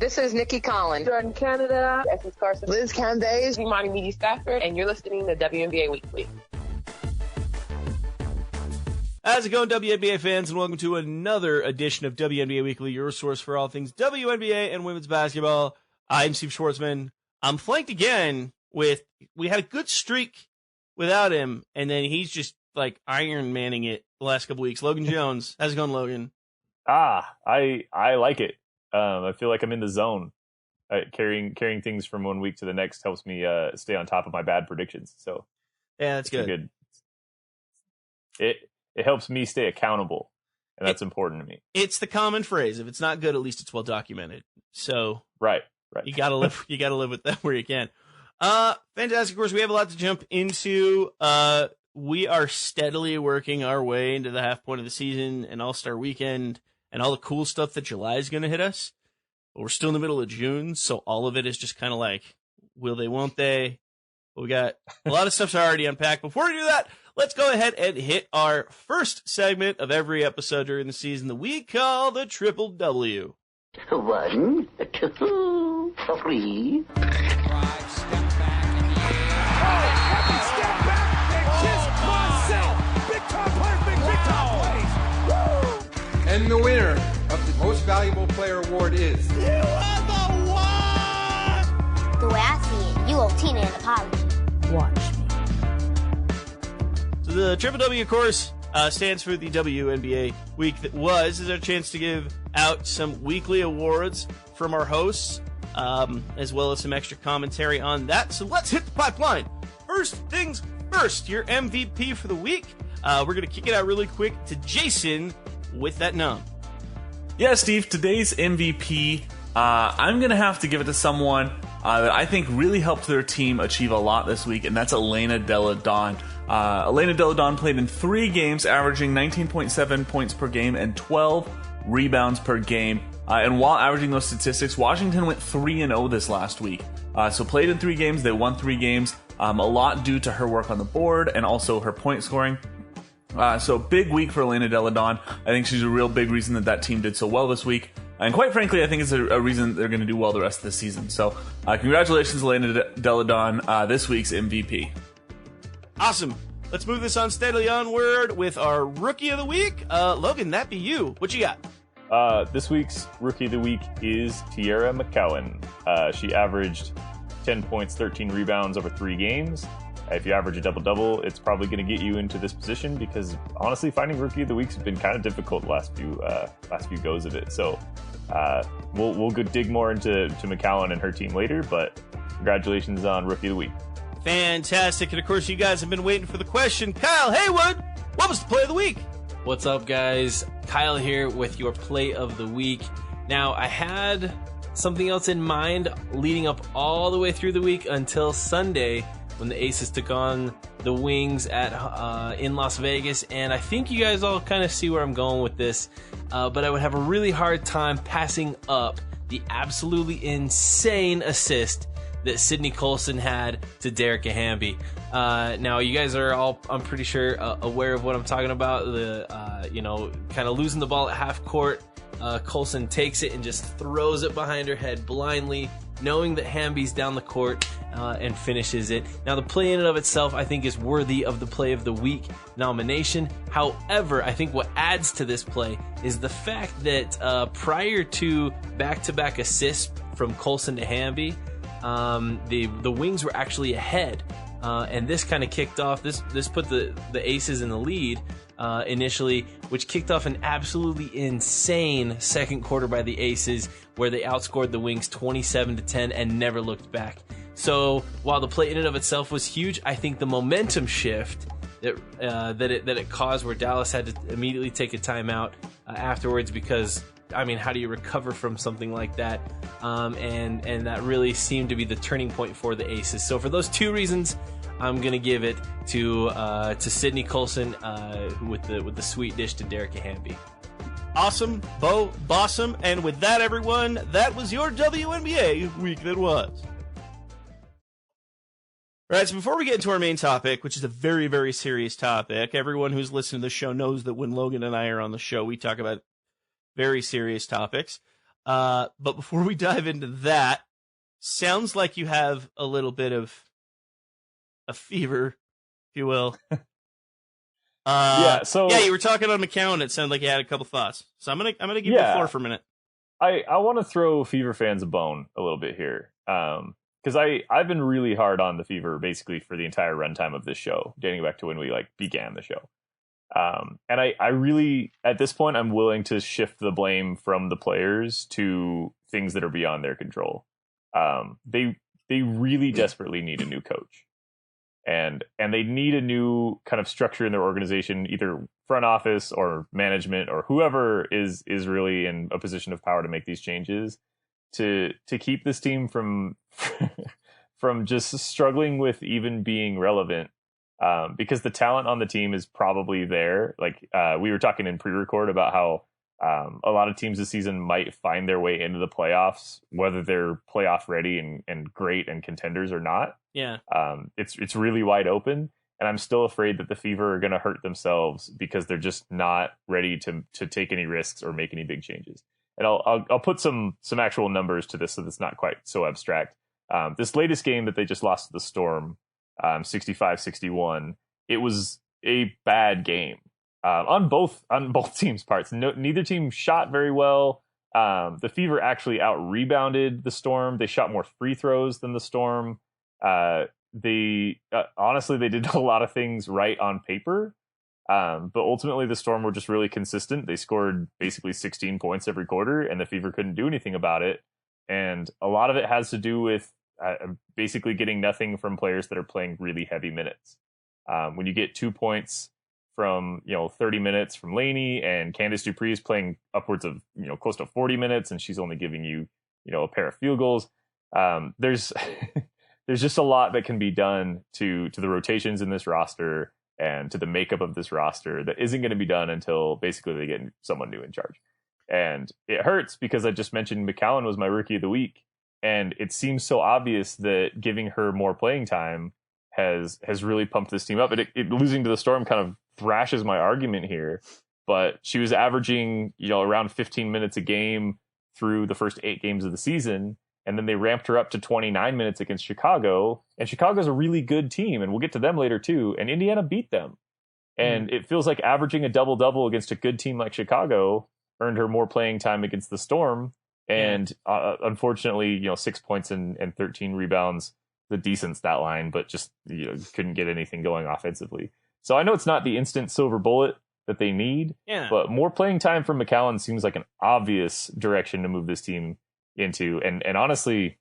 This is Nikki Collins. Jordan Canada. Essence Carson. Liz Candace. Imani Media Stafford. And you're listening to WNBA Weekly. How's it going, WNBA fans, and welcome to another edition of WNBA Weekly, your source for all things WNBA and women's basketball. I'm Steve Schwartzman. I'm flanked again with, we had a good streak without him, and then he's just like Iron Manning it the last couple weeks. Logan Jones. How's it going, Logan? I like it. I feel like I'm in the zone. Carrying things from one week to the next helps me stay on top of my bad predictions. So yeah, that's good. It helps me stay accountable, and that's important to me. It's the common phrase: if it's not good, at least it's well documented. So right. You gotta live. You gotta live with that where you can. Fantastic. Of course, we have a lot to jump into. We are steadily working our way into the half point of the season and All-Star Weekend and all the cool stuff that July is going to hit us. But we're still in the middle of June, so all of it is just kind of like, will they, won't they? But we got a lot of stuff's already unpacked. Before we do that, let's go ahead and hit our first segment of every episode during the season that we call the Triple W. 1, 2, 3. And the winner of the Most Valuable Player Award is... You are the one! The way I see it, you owe Tina an apology. Watch me. So the Triple W, of course, stands for the WNBA week that was. Is our chance to give out some weekly awards from our hosts, as well as some extra commentary on that. So let's hit the pipeline. First things first, your MVP for the week. We're going to kick it out really quick to Jason with that nom. Yeah, Steve, today's MVP, I'm going to have to give it to someone that I think really helped their team achieve a lot this week, and that's Elena Delle Donne. Elena Delle Donne played in 3 games, averaging 19.7 points per game and 12 rebounds per game. And while averaging those statistics, Washington went 3-0 this last week. So played in 3 games, they won 3 games, a lot due to her work on the board and also her point scoring. So big week for Elena Delle Donne. I think she's a real big reason that team did so well this week. And quite frankly, I think it's a reason they're going to do well the rest of the season. So congratulations, Elena Delle Donne, this week's MVP. Awesome. Let's move this on steadily onward with our Rookie of the Week. Logan, that be you. What you got? This week's Rookie of the Week is Tierra McCowan. She averaged 10 points, 13 rebounds over 3 games. If you average a double-double, it's probably going to get you into this position because, honestly, finding Rookie of the Week has been kind of difficult the last few goes of it. So we'll go dig more into McCowan and her team later, but congratulations on Rookie of the Week. Fantastic. And, of course, you guys have been waiting for the question. Kyle Haywood, what was the play of the week? What's up, guys? Kyle here with your play of the week. Now, I had something else in mind leading up all the way through the week until Sunday, when the Aces took on the Wings in Las Vegas, and I think you guys all kind of see where I'm going with this, but I would have a really hard time passing up the absolutely insane assist that Sydney Colson had to Derek Hamby. Now, you guys are all, I'm pretty sure, aware of what I'm talking about, the kind of losing the ball at half court. Colson takes it and just throws it behind her head blindly, knowing that Hamby's down the court, and finishes it. Now, the play in and of itself, I think, is worthy of the Play of the Week nomination. However, I think what adds to this play is the fact that prior to back-to-back assists from Colson to Hamby, the Wings were actually ahead. And this kind of kicked off, this put the Aces in the lead initially, which kicked off an absolutely insane second quarter by the Aces, where they outscored the Wings 27-10 and never looked back. So while the play in and of itself was huge, I think the momentum shift that it caused, where Dallas had to immediately take a timeout afterwards, because I mean, how do you recover from something like that? And that really seemed to be the turning point for the Aces. So for those 2 reasons, I'm gonna give it to Sydney Colson with the sweet dish to Derek Hamby. Awesome, Bo Bossum, and with that, everyone, that was your WNBA week that was. All right, so before we get into our main topic, which is a very, very serious topic, everyone who's listening to the show knows that when Logan and I are on the show, we talk about very serious topics. But before we dive into that, sounds like you have a little bit of a fever, if you will. You were talking on McCown. It sounded like you had a couple thoughts. So I'm gonna give you the floor for a minute. I want to throw Fever fans a bone a little bit here, because I've been really hard on the Fever basically for the entire runtime of this show, dating back to when we began the show. And I really, at this point, I'm willing to shift the blame from the players to things that are beyond their control. They really desperately need a new coach, and they need a new kind of structure in their organization, either front office or management or whoever is really in a position of power to make these changes to keep this team from from just struggling with even being relevant. Because the talent on the team is probably there. We were talking in pre-record about how a lot of teams this season might find their way into the playoffs, whether they're playoff ready and great and contenders or not. Yeah. It's really wide open, and I'm still afraid that the Fever are going to hurt themselves because they're just not ready to take any risks or make any big changes. And I'll put some actual numbers to this so that's not quite so abstract. This latest game that they just lost to the Storm, 65-61, it was a bad game on both teams' parts. Neither team shot very well. The Fever actually out-rebounded the Storm. They shot more free throws than the Storm. Honestly, they did a lot of things right on paper, but ultimately the Storm were just really consistent. They scored basically 16 points every quarter, and the Fever couldn't do anything about it. And a lot of it has to do with basically getting nothing from players that are playing really heavy minutes. When you get 2 points from 30 minutes from Laney, and Candace Dupree is playing upwards of close to 40 minutes, and she's only giving you a pair of field goals. There's there's just a lot that can be done to the rotations in this roster and to the makeup of this roster that isn't going to be done until basically they get someone new in charge. And it hurts because I just mentioned McCowan was my rookie of the week. And it seems so obvious that giving her more playing time has really pumped this team up. Losing to the Storm kind of thrashes my argument here, but she was averaging around 15 minutes a game through the first 8 games of the season, and then they ramped her up to 29 minutes against Chicago. And Chicago's a really good team, and we'll get to them later too. And Indiana beat them, and it feels like averaging a double-double against a good team like Chicago earned her more playing time against the Storm. And unfortunately, 6 points and 13 rebounds, the decent stat line, but just couldn't get anything going offensively. So I know it's not the instant silver bullet that they need, but more playing time from McCowan seems like an obvious direction to move this team into. And honestly,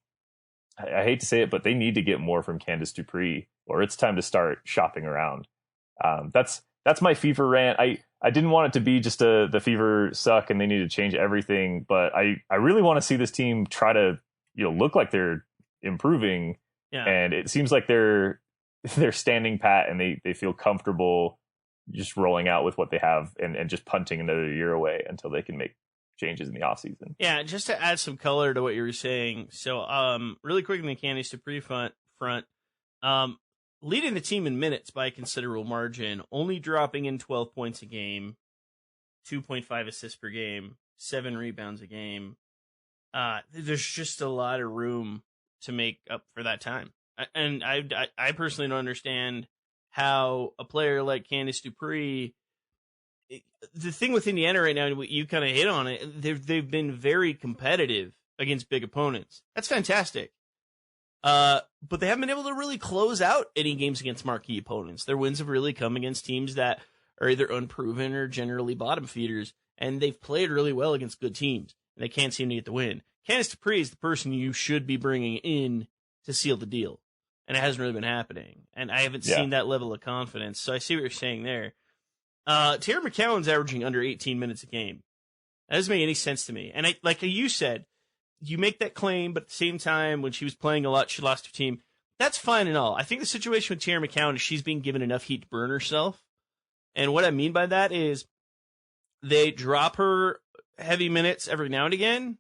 I hate to say it, but they need to get more from Candace Dupree, or it's time to start shopping around. That's my Fever rant. I didn't want it to be just the Fever suck and they need to change everything, but I really want to see this team try to look like they're improving. Yeah. And it seems like they're standing pat and they feel comfortable just rolling out with what they have and just punting another year away until they can make changes in the offseason. Yeah, just to add some color to what you were saying. So really quick in the Candace Dupree front, leading the team in minutes by a considerable margin, only dropping in 12 points a game, 2.5 assists per game, 7 rebounds a game. There's just a lot of room to make up for that time. And I personally don't understand how a player like Candace Dupree, the thing with Indiana right now, you kind of hit on it, they've been very competitive against big opponents. That's fantastic. But they haven't been able to really close out any games against marquee opponents. Their wins have really come against teams that are either unproven or generally bottom feeders, and they've played really well against good teams, and they can't seem to get the win. Candace Dupree is the person you should be bringing in to seal the deal, and it hasn't really been happening, and I haven't seen that level of confidence, so I see what you're saying there. Tara McCowan's averaging under 18 minutes a game. That doesn't make any sense to me, and like you said, you make that claim, but at the same time, when she was playing a lot, she lost her team. That's fine and all. I think the situation with Tara McCowan is she's being given enough heat to burn herself. And what I mean by that is they drop her heavy minutes every now and again,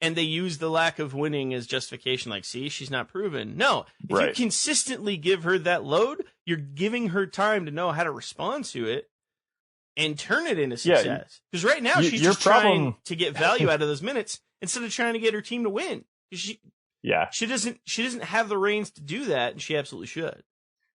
and they use the lack of winning as justification, like, see, she's not proven. No, if you consistently give her that load, you're giving her time to know how to respond to it and turn it into success. Because right now, she's just trying to get value out of those minutes. instead of trying to get her team to win. She doesn't have the reins to do that, and she absolutely should.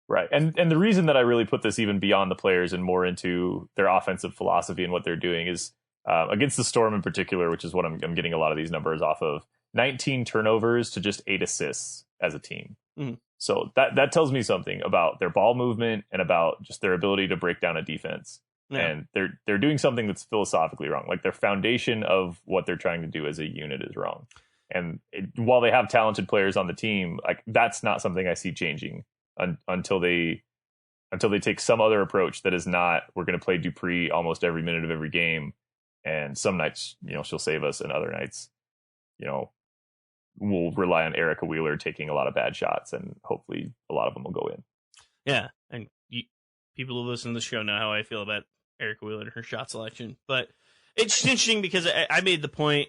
Right. And the reason that I really put this even beyond the players and more into their offensive philosophy and what they're doing is against the Storm in particular, which is what I'm getting a lot of these numbers off of, 19 turnovers to just 8 assists as a team. Mm-hmm. So that tells me something about their ball movement and about just their ability to break down a defense. Yeah. And they're doing something that's philosophically wrong. Like their foundation of what they're trying to do as a unit is wrong. And while they have talented players on the team, like that's not something I see changing until they take some other approach that is not, we're going to play Dupree almost every minute of every game. And some nights, she'll save us, and other nights, we'll rely on Erica Wheeler taking a lot of bad shots, and hopefully a lot of them will go in. Yeah, and people who listen to the show know how I feel about Erica Wheeler and her shot selection. But it's interesting because I made the point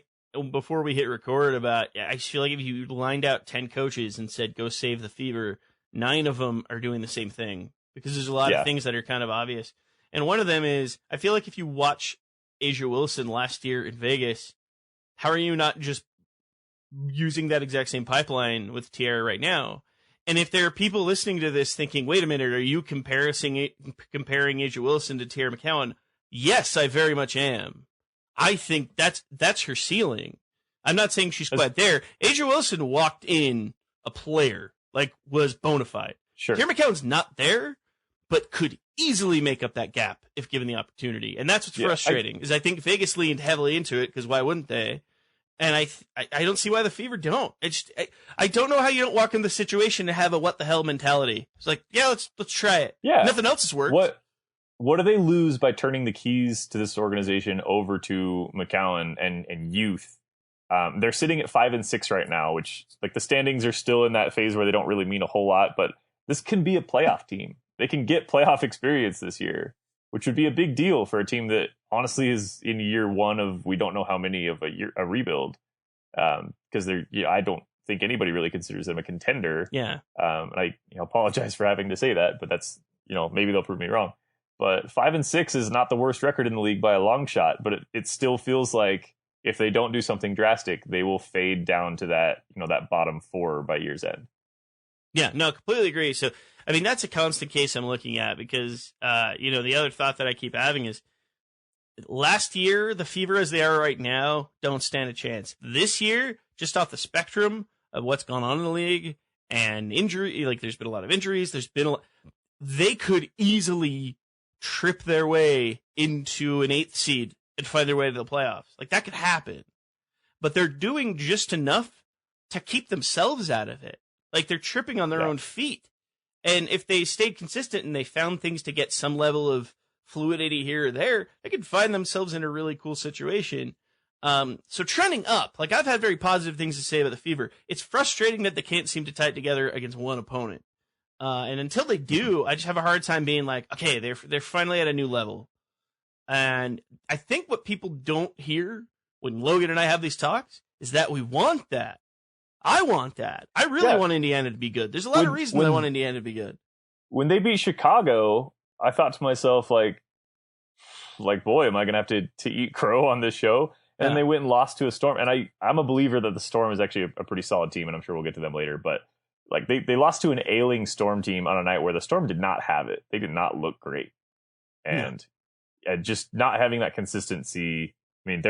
before we hit record about, I just feel like if you lined out 10 coaches and said, go save the Fever, 9 of them are doing the same thing, because there's a lot of things that are kind of obvious. And one of them is, I feel like if you watch Asia Wilson last year in Vegas, how are you not just using that exact same pipeline with Tiara right now? And if there are people listening to this thinking, wait a minute, are you comparing Asia Wilson to Tiara McCowan? Yes, I very much am. I think that's her ceiling. I'm not saying she's quite there. Asia Wilson walked in a player, like was bona fide. Sure. Tiara McCowan's not there, but could easily make up that gap if given the opportunity. And that's what's frustrating, is I think Vegas leaned heavily into it, because why wouldn't they? And I don't see why the Fever don't. I don't know how you don't walk in the situation to have a what the hell mentality. It's like, let's try it. Yeah. Nothing else has worked. What do they lose by turning the keys to this organization over to McCowan and youth? They're sitting at 5-6 right now, which, like, the standings are still in that phase where they don't really mean a whole lot, but this can be a playoff team. They can get playoff experience this year, which would be a big deal for a team that honestly is in year one of, we don't know how many of a rebuild. Because I don't think anybody really considers them a contender. Yeah. And I apologize for having to say that, but that's, maybe they'll prove me wrong. But 5-6 is not the worst record in the league by a long shot, but it still feels like if they don't do something drastic, they will fade down to that, that bottom 4 by year's end. Yeah, no, completely agree. So, I mean, that's a constant case I'm looking at, because, the other thought that I keep having is, last year, the Fever as they are right now don't stand a chance. This year, just off the spectrum of what's gone on in the league and injury, like there's been a lot of injuries, they could easily trip their way into an 8th seed and find their way to the playoffs. Like, that could happen. But they're doing just enough to keep themselves out of it. Like, they're tripping on their own feet. And if they stayed consistent and they found things to get some level of fluidity here or there, they could find themselves in a really cool situation. So trending up, like, I've had very positive things to say about the Fever. It's frustrating that they can't seem to tie it together against one opponent. And until they do, I just have a hard time being like, okay, they're finally at a new level. And I think what people don't hear when Logan and I have these talks is that we want that. I want that. I really want Indiana to be good. There's a lot of reasons I want Indiana to be good. When they beat Chicago, I thought to myself, like, boy, am I going to have to eat crow on this show? And they went and lost to a Storm. And I'm a believer that the Storm is actually a pretty solid team, and I'm sure we'll get to them later. But, like, they lost to an ailing Storm team on a night where the Storm did not have it. They did not look great. And just not having that consistency, I mean,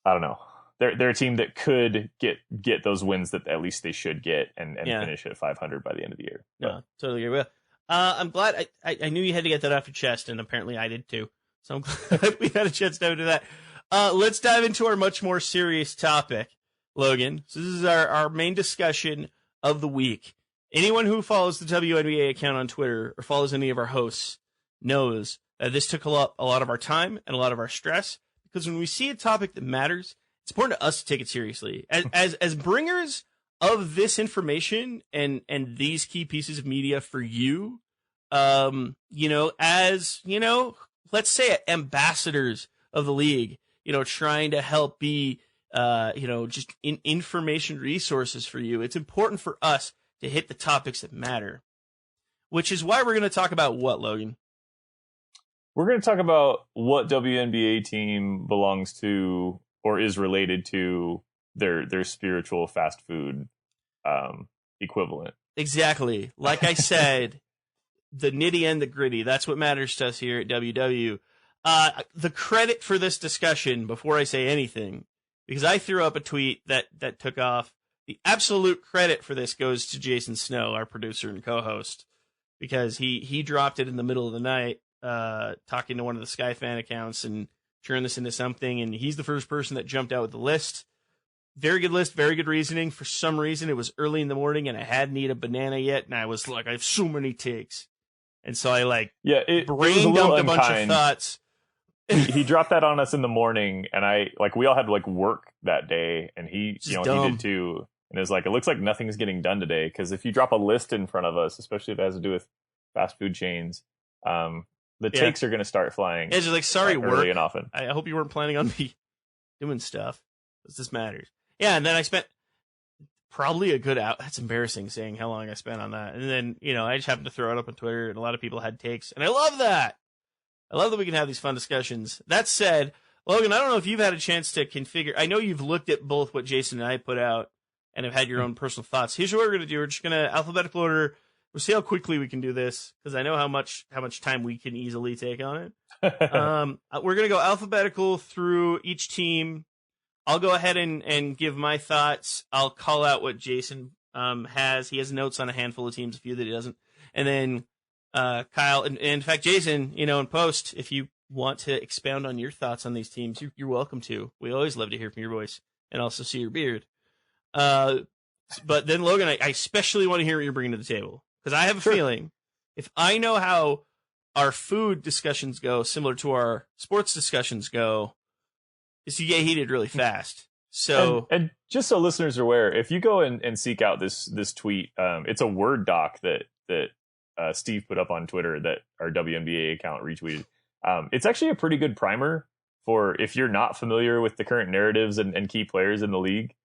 I don't know. They're a team that could get those wins that at least they should get and finish at 500 by the end of the year. Yeah, totally agree. Well, I'm glad I knew you had to get that off your chest, and apparently I did too. So I'm glad we had a chance to do that. Let's dive into our much more serious topic, Logan. So this is our main discussion of the week. Anyone who follows the WNBA account on Twitter or follows any of our hosts knows that this took a lot of our time and a lot of our stress, because when we see a topic that matters, it's important to us to take it seriously. As bringers of this information and these key pieces of media for you, as, let's say ambassadors of the league, trying to help be, just information resources for you. It's important for us to hit the topics that matter, which is why we're going to talk about what, Logan? We're going to talk about what WNBA team belongs to or is related to their spiritual fast food equivalent. Exactly. Like I said, the nitty and the gritty, that's what matters to us here at WW. The credit for this discussion, before I say anything, because I threw up a tweet that took off, the absolute credit for this goes to Jason Snow, our producer and co-host, because he dropped it in the middle of the night, talking to one of the Sky fan accounts and turned this into something, and he's the first person that jumped out with the list. Very good list, very good reasoning. For some reason, it was early in the morning, and I hadn't eaten a banana yet, and I was like, I have so many takes. And so I brain dumped a bunch of thoughts. He dropped that on us in the morning, and we all had work that day, and he did too. And it was it looks like nothing's getting done today, because if you drop a list in front of us, especially if it has to do with fast food chains, the takes are going to start flying. It's just sorry, early work. And often. I hope you weren't planning on me doing stuff, because this matters. Yeah, and then I spent probably a good hour. That's embarrassing saying how long I spent on that. And then, I just happened to throw it up on Twitter, and a lot of people had takes. And I love that. I love that we can have these fun discussions. That said, Logan, I don't know if you've had a chance to configure. I know you've looked at both what Jason and I put out and have had your own personal thoughts. Here's what we're going to do. We're just going to alphabetical order. We'll see how quickly we can do this, because I know how much time we can easily take on it. We're going to go alphabetical through each team. I'll go ahead and give my thoughts. I'll call out what Jason has. He has notes on a handful of teams, a few that he doesn't. And then Kyle, and in fact, Jason, in post, if you want to expound on your thoughts on these teams, you're welcome to. We always love to hear from your voice and also see your beard. But then, Logan, I especially want to hear what you're bringing to the table, because I have a feeling if I know how our food discussions go, similar to our sports discussions go, is you get heated really fast. So, and just so listeners are aware, if you go and seek out this tweet, it's a Word doc that Steve put up on Twitter that our WNBA account retweeted. It's actually a pretty good primer for if you're not familiar with the current narratives and key players in the league.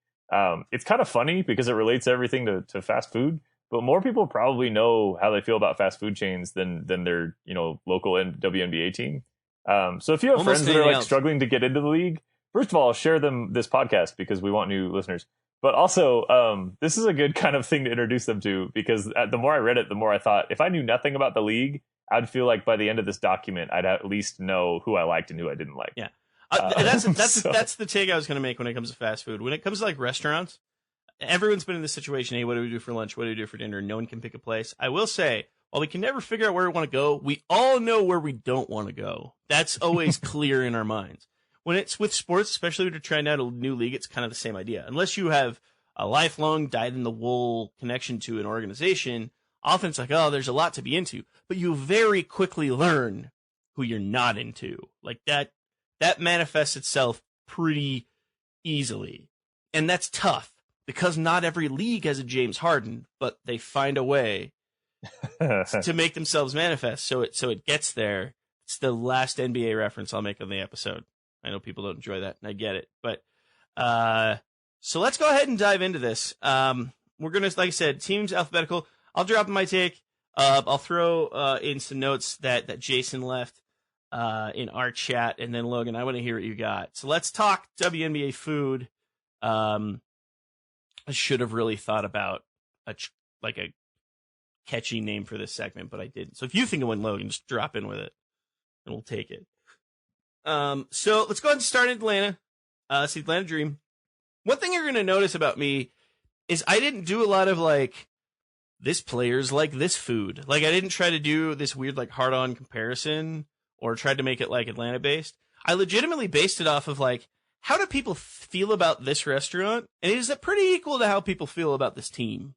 It's kind of funny because it relates everything to fast food, but more people probably know how they feel about fast food chains than their local WNBA team. So if you have friends that are struggling to get into the league, first of all, share them this podcast, because we want new listeners. But also, this is a good kind of thing to introduce them to, because the more I read it, the more I thought, if I knew nothing about the league, I'd feel like by the end of this document, I'd at least know who I liked and who I didn't like. Yeah. That's the take I was going to make when it comes to fast food. When it comes to restaurants, everyone's been in this situation. Hey, what do we do for lunch? What do we do for dinner? No one can pick a place. I will say, while we can never figure out where we want to go, we all know where we don't want to go. That's always clear in our minds. When it's with sports, especially when you're trying out a new league, it's kind of the same idea. Unless you have a lifelong dyed-in-the-wool connection to an organization, often it's there's a lot to be into. But you very quickly learn who you're not into. That manifests itself pretty easily. And that's tough, because not every league has a James Harden, but they find a way to make themselves manifest. So it gets there. It's the last NBA reference I'll make on the episode. I know people don't enjoy that, and I get it. But so let's go ahead and dive into this. We're going to, like I said, teams alphabetical. I'll drop my take. I'll throw in some notes that Jason left in our chat. And then, Logan, I want to hear what you got. So let's talk WNBA food. I should have really thought about a catchy name for this segment, but I didn't. So if you think of one, Logan, just drop in with it, and we'll take it. So let's go ahead and start in Atlanta. It's the Atlanta Dream. One thing you're going to notice about me is I didn't do a lot of this player's like this food. I didn't try to do this weird hard-on comparison or tried to make it Atlanta based. I legitimately based it off of how do people feel about this restaurant? And is it pretty equal to how people feel about this team?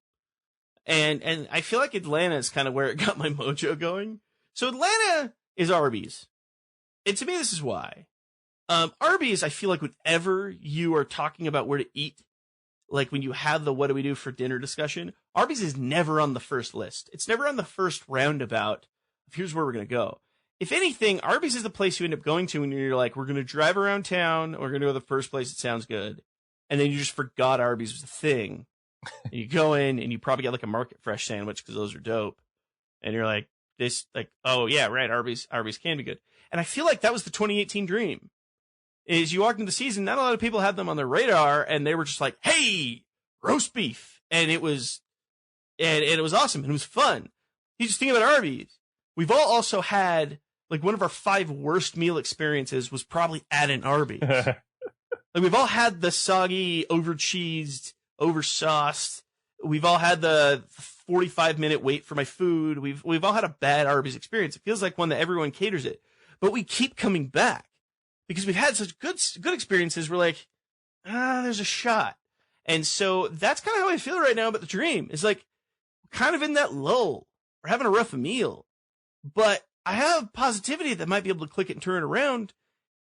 And I feel like Atlanta is kind of where it got my mojo going. So Atlanta is Arbys. And to me, this is why. Arbys, I feel like whenever you are talking about where to eat, when you have the what do we do for dinner discussion, Arbys is never on the first list. It's never on the first roundabout. Here's where we're going to go. If anything, Arbys is the place you end up going to when you're we're going to drive around town, or we're going to go to the first place that sounds good. And then you just forgot Arbys was a thing. And you go in and you probably get a Market Fresh sandwich, because those are dope. And you're oh yeah, right, Arbys can be good. And I feel like that was the 2018 dream. is you walked into the season, not a lot of people had them on their radar, and they were just like, hey, roast beef. And it was awesome, and it was fun. You just think about Arbys. We've all also had, like, one of our 5 worst meal experiences was probably at an Arbys. Like, we've all had the soggy, over-cheesed, over-sauced. We've all had the 45-minute wait for my food. We've all had a bad Arbys experience. It feels like one that everyone caters it. But we keep coming back because we've had such good experiences. We're like, there's a shot. And so that's kind of how I feel right now about the Dream. It's like, we're kind of in that lull. We're having a rough meal. But I have positivity that might be able to click it and turn it around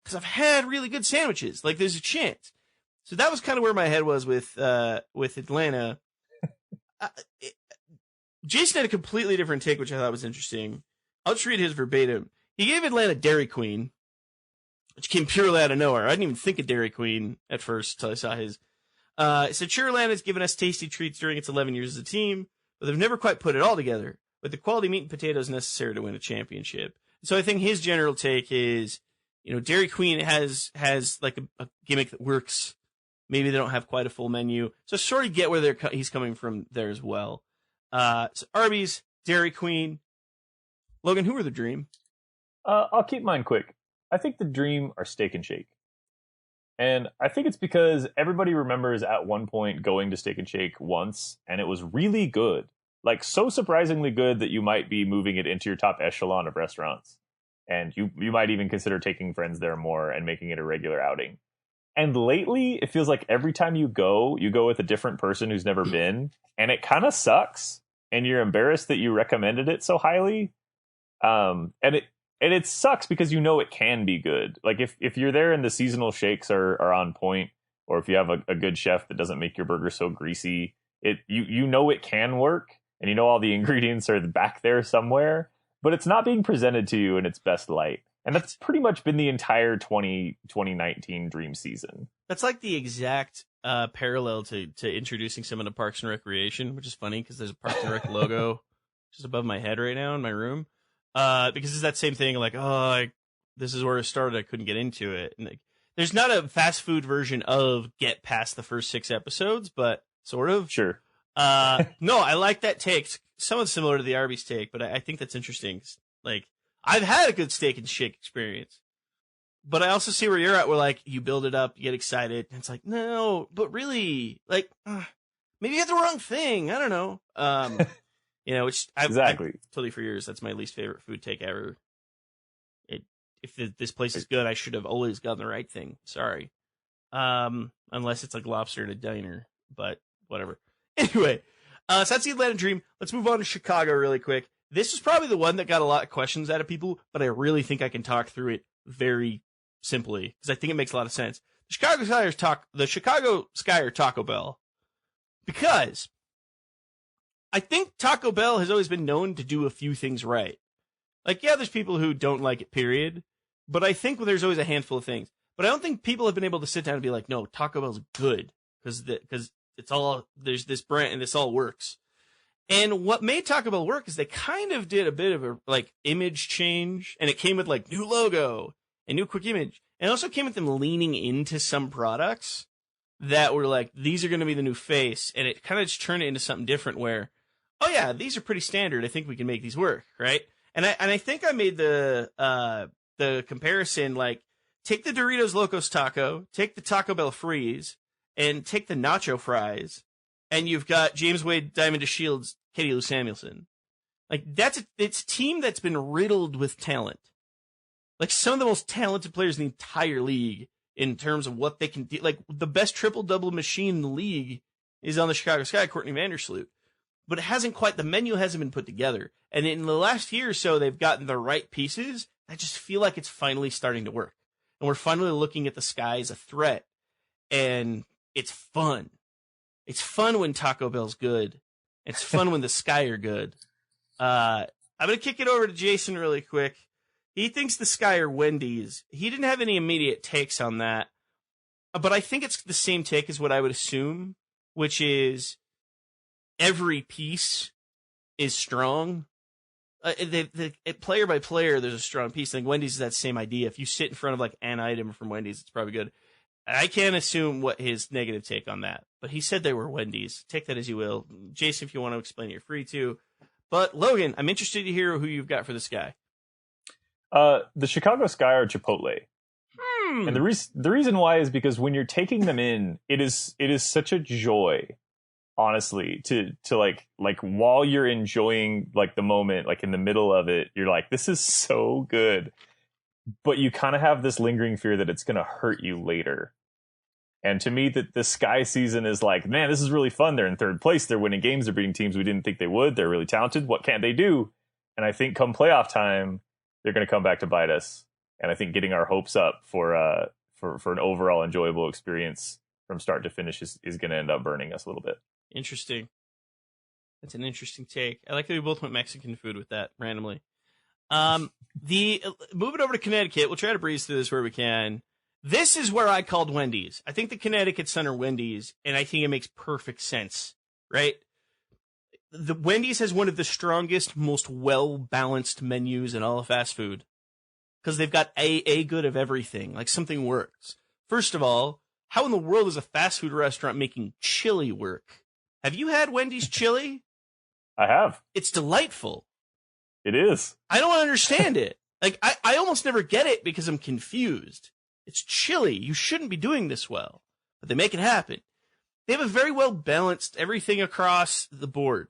because I've had really good sandwiches. Like, there's a chance. So that was kind of where my head was with Atlanta. Jason had a completely different take, which I thought was interesting. I'll just read his verbatim. He gave Atlanta Dairy Queen, which came purely out of nowhere. I didn't even think of Dairy Queen at first until I saw his. He said, sure, Atlanta's given us tasty treats during its 11 years as a team, but they've never quite put it all together with the quality meat and potatoes necessary to win a championship. So I think his general take is, Dairy Queen has like a gimmick that works. Maybe they don't have quite a full menu. So sort of get where he's coming from there as well. So Arbys, Dairy Queen. Logan, who are the Dream? I'll keep mine quick. I think the Dream are Steak and Shake. And I think it's because everybody remembers at one point going to Steak and Shake once, and it was really good. Like, so surprisingly good that you might be moving it into your top echelon of restaurants. And you might even consider taking friends there more and making it a regular outing. And lately, it feels like every time you go with a different person who's never been, and it kind of sucks. And you're embarrassed that you recommended it so highly. And it sucks because it can be good. Like, if you're there and the seasonal shakes are on point, or if you have a good chef that doesn't make your burger so greasy, it can work, and all the ingredients are back there somewhere, but it's not being presented to you in its best light. And that's pretty much been the entire 2019 Dream season. That's like the exact parallel to introducing someone to Parks and Recreation, which is funny because there's a Parks and Rec logo just above my head right now in my room. Because it's that same thing, like, this is where it started, I couldn't get into it. And like, there's not a fast food version of get past the first 6 episodes, but sort of. Sure. No, I like that take. It's somewhat similar to the Arby's take, but I think that's interesting. Like, I've had a good Steak and Shake experience, but I also see where you're at, where like you build it up, you get excited, and it's like, no, but really, like, maybe you had the wrong thing. I don't know. Which exactly. I've told you for years, that's my least favorite food take ever. If this place is good, I should have always gotten the right thing. Sorry. Unless it's like lobster at a diner, but whatever. Anyway, so that's the Atlanta Dream. Let's move on to Chicago really quick. This is probably the one that got a lot of questions out of people, but I really think I can talk through it very simply because I think it makes a lot of sense. The Chicago Sky are Taco Bell, because I think Taco Bell has always been known to do a few things right. Like, yeah, there's people who don't like it, period, but I think there's always a handful of things. But I don't think people have been able to sit down and be like, no, Taco Bell's good because it's all, there's this brand and this all works. And what made Taco Bell work is they kind of did a bit of a like image change, and it came with like new logo and new quick image, and it also came with them leaning into some products that were like, these are going to be the new face, and it kind of just turned it into something different where, oh yeah, these are pretty standard. I think we can make these work, right? And I think I made the comparison, like, take the Doritos Locos Taco, take the Taco Bell Freeze, and take the Nacho Fries, and you've got James Wade, Diamond to Shields, Katie Lou Samuelson. Like, it's a team that's been riddled with talent. Like, some of the most talented players in the entire league in terms of what they can do. Like, the best triple-double machine in the league is on the Chicago Sky, Courtney Vandersloot. But the menu hasn't been put together. And in the last year or so, they've gotten the right pieces. I just feel like it's finally starting to work. And we're finally looking at the Sky as a threat. And it's fun. It's fun when Taco Bell's good. It's fun when the Sky are good. I'm going to kick it over to Jason really quick. He thinks the Sky are Wendys. He didn't have any immediate takes on that. But I think it's the same take as what I would assume, which is every piece is strong. player by player, there's a strong piece. I think Wendy's is that same idea. If you sit in front of like an item from Wendy's, it's probably good. I can't assume what his negative take on that, but he said they were Wendy's. Take that as you will. Jason, if you want to explain it, you're free to. But Logan, I'm interested to hear who you've got for this guy. The Chicago Sky are Chipotle. And the reason why is because when you're taking them in, it is such a joy, honestly, to like while you're enjoying like the moment, like in the middle of it, you're like, this is so good. But you kind of have this lingering fear that it's going to hurt you later. And to me, that the Sky season is like, man, this is really fun. They're in third place. They're winning games. They're beating teams we didn't think they would. They're really talented. What can't they do? And I think come playoff time, they're going to come back to bite us. And I think getting our hopes up for an overall enjoyable experience from start to finish is going to end up burning us a little bit. Interesting. That's an interesting take. I like that we both went Mexican food with that randomly. Moving over to Connecticut, we'll try to breeze through this where we can. This is where I called Wendys. I think the Connecticut Sun are Wendys, and I think it makes perfect sense, right? The Wendys has one of the strongest, most well-balanced menus in all of fast food because they've got a good of everything, like something works. First of all, how in the world is a fast food restaurant making chili work? Have you had Wendy's chili? I have. It's delightful. It is. I don't understand it. Like, I almost never get it because I'm confused. It's chili. You shouldn't be doing this well. But they make it happen. They have a very well balanced everything across the board.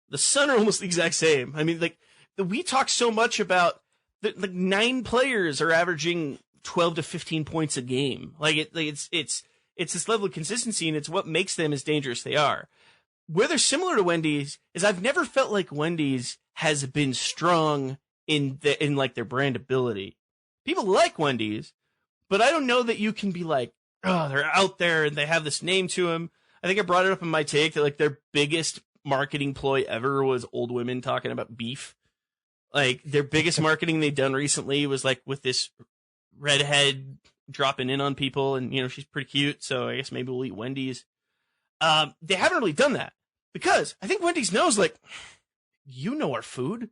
The Sun are almost the exact same. I mean, like, we talk so much about like 9 players are averaging 12 to 15 points a game. It's this level of consistency, and it's what makes them as dangerous they are. Where they're similar to Wendy's is I've never felt like Wendy's has been strong in like their brand ability. People like Wendy's, but I don't know that you can be like, oh, they're out there and they have this name to them. I think I brought it up in my take that like their biggest marketing ploy ever was old women talking about beef. Like their biggest marketing they've done recently was like with this redhead dropping in on people, and she's pretty cute, so I guess maybe we'll eat Wendy's. They haven't really done that because I think Wendy's knows, like, our food.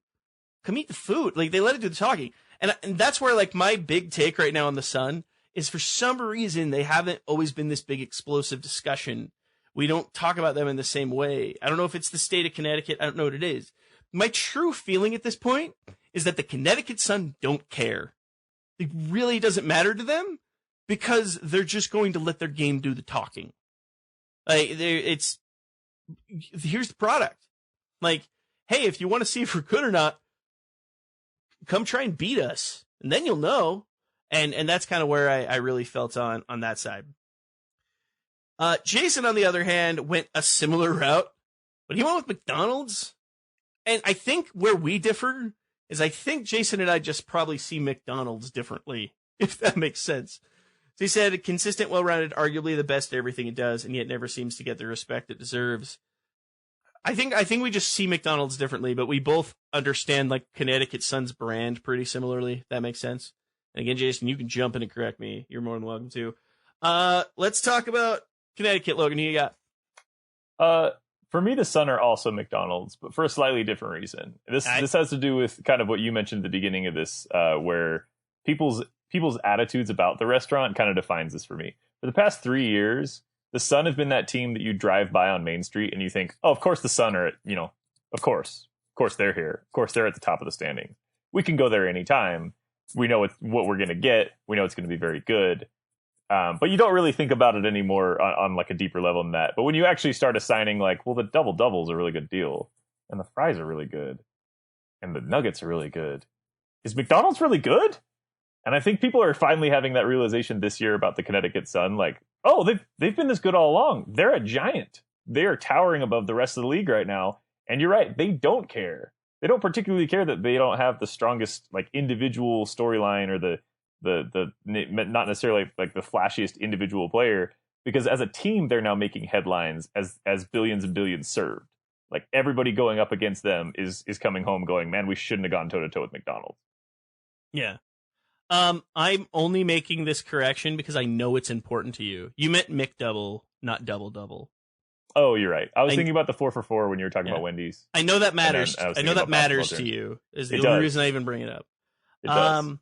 Come eat the food. Like, they let it do the talking. And that's where, like, my big take right now on the Sun is for some reason they haven't always been this big explosive discussion. We don't talk about them in the same way. I don't know if it's the state of Connecticut. I don't know what it is. My true feeling at this point is that the Connecticut Sun don't care. It really doesn't matter to them because they're just going to let their game do the talking. Like, here's the product. Like, hey, if you want to see if we're good or not, come try and beat us, and then you'll know. And that's kind of where I really felt on that side. Jason, on the other hand, went a similar route, but he went with McDonald's. And I think where we differ is I think Jason and I just probably see McDonald's differently, if that makes sense. So he said, consistent, well-rounded, arguably the best at everything it does, and yet never seems to get the respect it deserves. I think we just see McDonald's differently, but we both understand like Connecticut Sun's brand pretty similarly. That makes sense. And again, Jason, you can jump in and correct me. You're more than welcome to. Let's talk about Connecticut. Logan, who you got? For me, the Sun are also McDonald's, but for a slightly different reason. This has to do with kind of what you mentioned at the beginning of this, where people's attitudes about the restaurant kind of defines this for me. For the past 3 years, the Sun have been that team that you drive by on Main Street and you think, oh, of course the Sun are, of course they're here. Of course they're at the top of the standing. We can go there anytime. We know what we're going to get. We know it's going to be very good. But you don't really think about it anymore on like a deeper level than that. But when you actually start assigning like, well, the double-double is a really good deal, and the fries are really good, and the nuggets are really good. Is McDonald's really good? And I think people are finally having that realization this year about the Connecticut Sun. Like, oh, they've been this good all along. They're a giant. They are towering above the rest of the league right now. And you're right, they don't care. They don't particularly care that they don't have the strongest like individual storyline or the not necessarily like the flashiest individual player, because as a team they're now making headlines as billions and billions served. Like everybody going up against them is coming home going, man, we shouldn't have gone toe to toe with McDonald's. Yeah. I'm only making this correction because I know it's important to you. You meant McDouble, not double-double. Oh, you're right. I was thinking about the 4 for $4 when you were talking about Wendys. I know that matters. I know that matters to to you. Is the only reason I even bring it up. It does.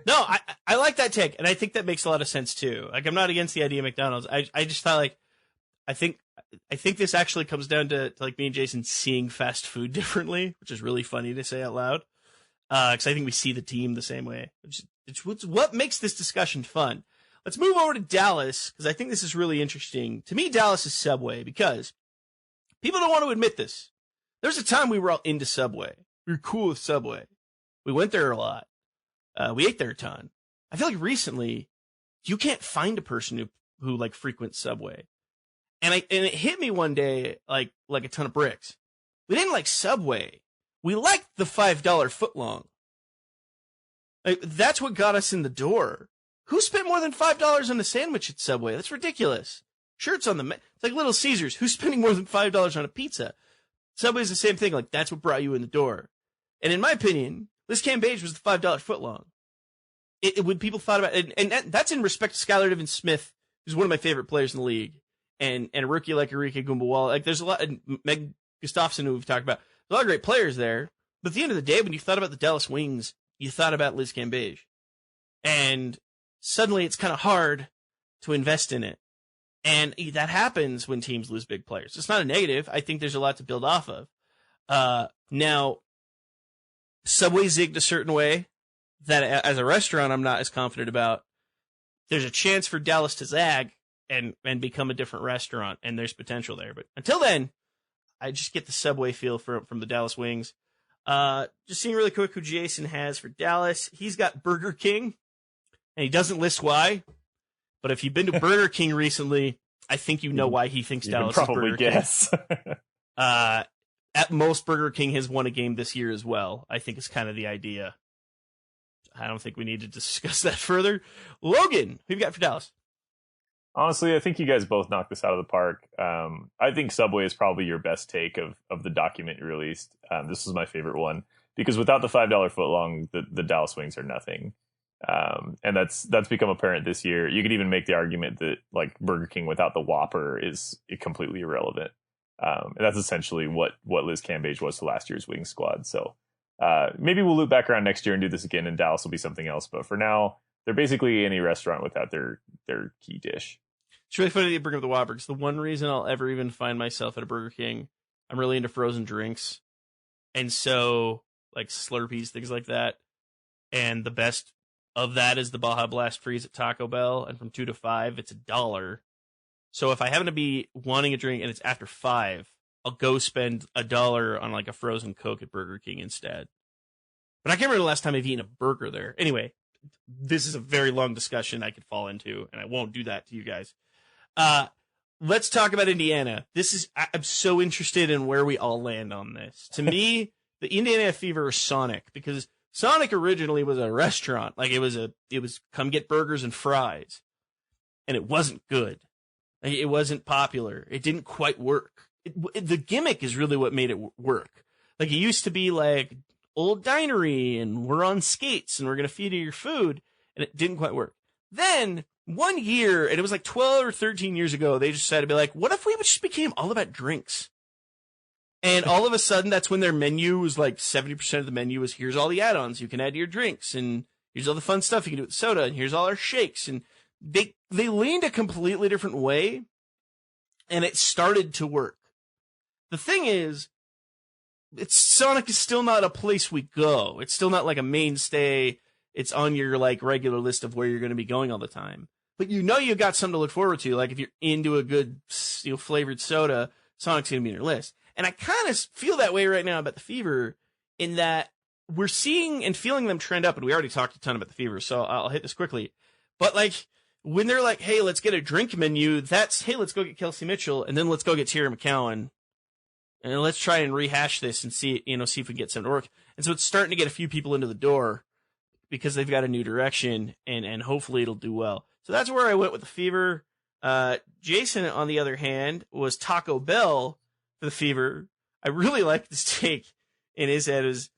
No, I like that take, and I think that makes a lot of sense too. Like, I'm not against the idea of McDonald's. I just thought, like, I think this actually comes down to like me and Jason seeing fast food differently, which is really funny to say out loud. Because I think we see the team the same way. It's what makes this discussion fun. Let's move over to Dallas, because I think this is really interesting. To me, Dallas is Subway, because people don't want to admit this. There's a time we were all into Subway. We were cool with Subway. We went there a lot. We ate there a ton. I feel like recently, you can't find a person who like frequents Subway. And it hit me one day like a ton of bricks. We didn't like Subway. We liked the $5 footlong. Like, that's what got us in the door. Who spent more than $5 on a sandwich at Subway? That's ridiculous. Sure, it's like Little Caesars. Who's spending more than $5 on a pizza? Subway's the same thing. Like, that's what brought you in the door. And in my opinion, Liz Cambage was the $5 footlong. When people thought about it, and that's in respect to Skylar Diven-Smith, who's one of my favorite players in the league, and a rookie like Enrique Gumbawala. Like, there's a lot, and Meg Gustafson, who we've talked about. There's a lot of great players there. But at the end of the day, when you thought about the Dallas Wings, you thought about Liz Cambage. And suddenly it's kind of hard to invest in it. And that happens when teams lose big players. It's not a negative. I think there's a lot to build off of. Now, Subway zigged a certain way that as a restaurant I'm not as confident about. There's a chance for Dallas to zag and become a different restaurant, and there's potential there. But until then, I just get the Subway feel from the Dallas Wings. Just seeing really quick who Jason has for Dallas. He's got Burger King, and he doesn't list why. But if you've been to Burger King recently, I think you know why he thinks Dallas is Burger King. At most, Burger King has won a game this year as well, I think is kind of the idea. I don't think we need to discuss that further. Logan, who you got for Dallas? Honestly, I think you guys both knocked this out of the park. I think Subway is probably your best take of the document you released. This is my favorite one, because without the $5 footlong, the Dallas Wings are nothing. And that's become apparent this year. You could even make the argument that like Burger King without the Whopper is completely irrelevant. And that's essentially what Liz Cambage was to last year's Wings squad. So maybe we'll loop back around next year and do this again, and Dallas will be something else. But for now, they're basically any restaurant without their key dish. It's really funny that you bring up the Whopper, because the one reason I'll ever even find myself at a Burger King, I'm really into frozen drinks. And so, like Slurpees, things like that. And the best of that is the Baja Blast Freeze at Taco Bell. And from 2 to 5, it's $1. So if I happen to be wanting a drink and it's after 5, I'll go spend $1 on like a frozen Coke at Burger King instead. But I can't remember the last time I've eaten a burger there. Anyway, this is a very long discussion I could fall into, and I won't do that to you guys. Let's talk about Indiana. I'm so interested in where we all land on this. To me, the Indiana Fever is Sonic, because Sonic originally was a restaurant. Like, it was come get burgers and fries, and it wasn't good. Like, it wasn't popular. It didn't quite work. The gimmick is really what made it work. Like, it used to be like old dinery, and we're on skates, and we're going to feed you your food, and it didn't quite work. Then, one year, and it was like 12 or 13 years ago, they just decided to be like, what if we just became all about drinks? And all of a sudden, that's when their menu was like 70% of the menu was, here's all the add-ons you can add to your drinks, and here's all the fun stuff you can do with soda, and here's all our shakes. And they leaned a completely different way, and it started to work. The thing is, Sonic is still not a place we go. It's still not like a mainstay. It's on your like regular list of where you're going to be going all the time. But you got something to look forward to. Like if you're into a good flavored soda, Sonic's going to be on your list. And I kind of feel that way right now about the Fever, in that we're seeing and feeling them trend up. And we already talked a ton about the Fever, so I'll hit this quickly. But like when they're like, hey, let's get a drink menu, that's, hey, let's go get Kelsey Mitchell, and then let's go get Tierra McCowan. And let's try and rehash this and see if we can get something to work. And so it's starting to get a few people into the door because they've got a new direction, and hopefully it'll do well. So that's where I went with the Fever. Jason, on the other hand, was Taco Bell for the Fever. I really like this take in his head is,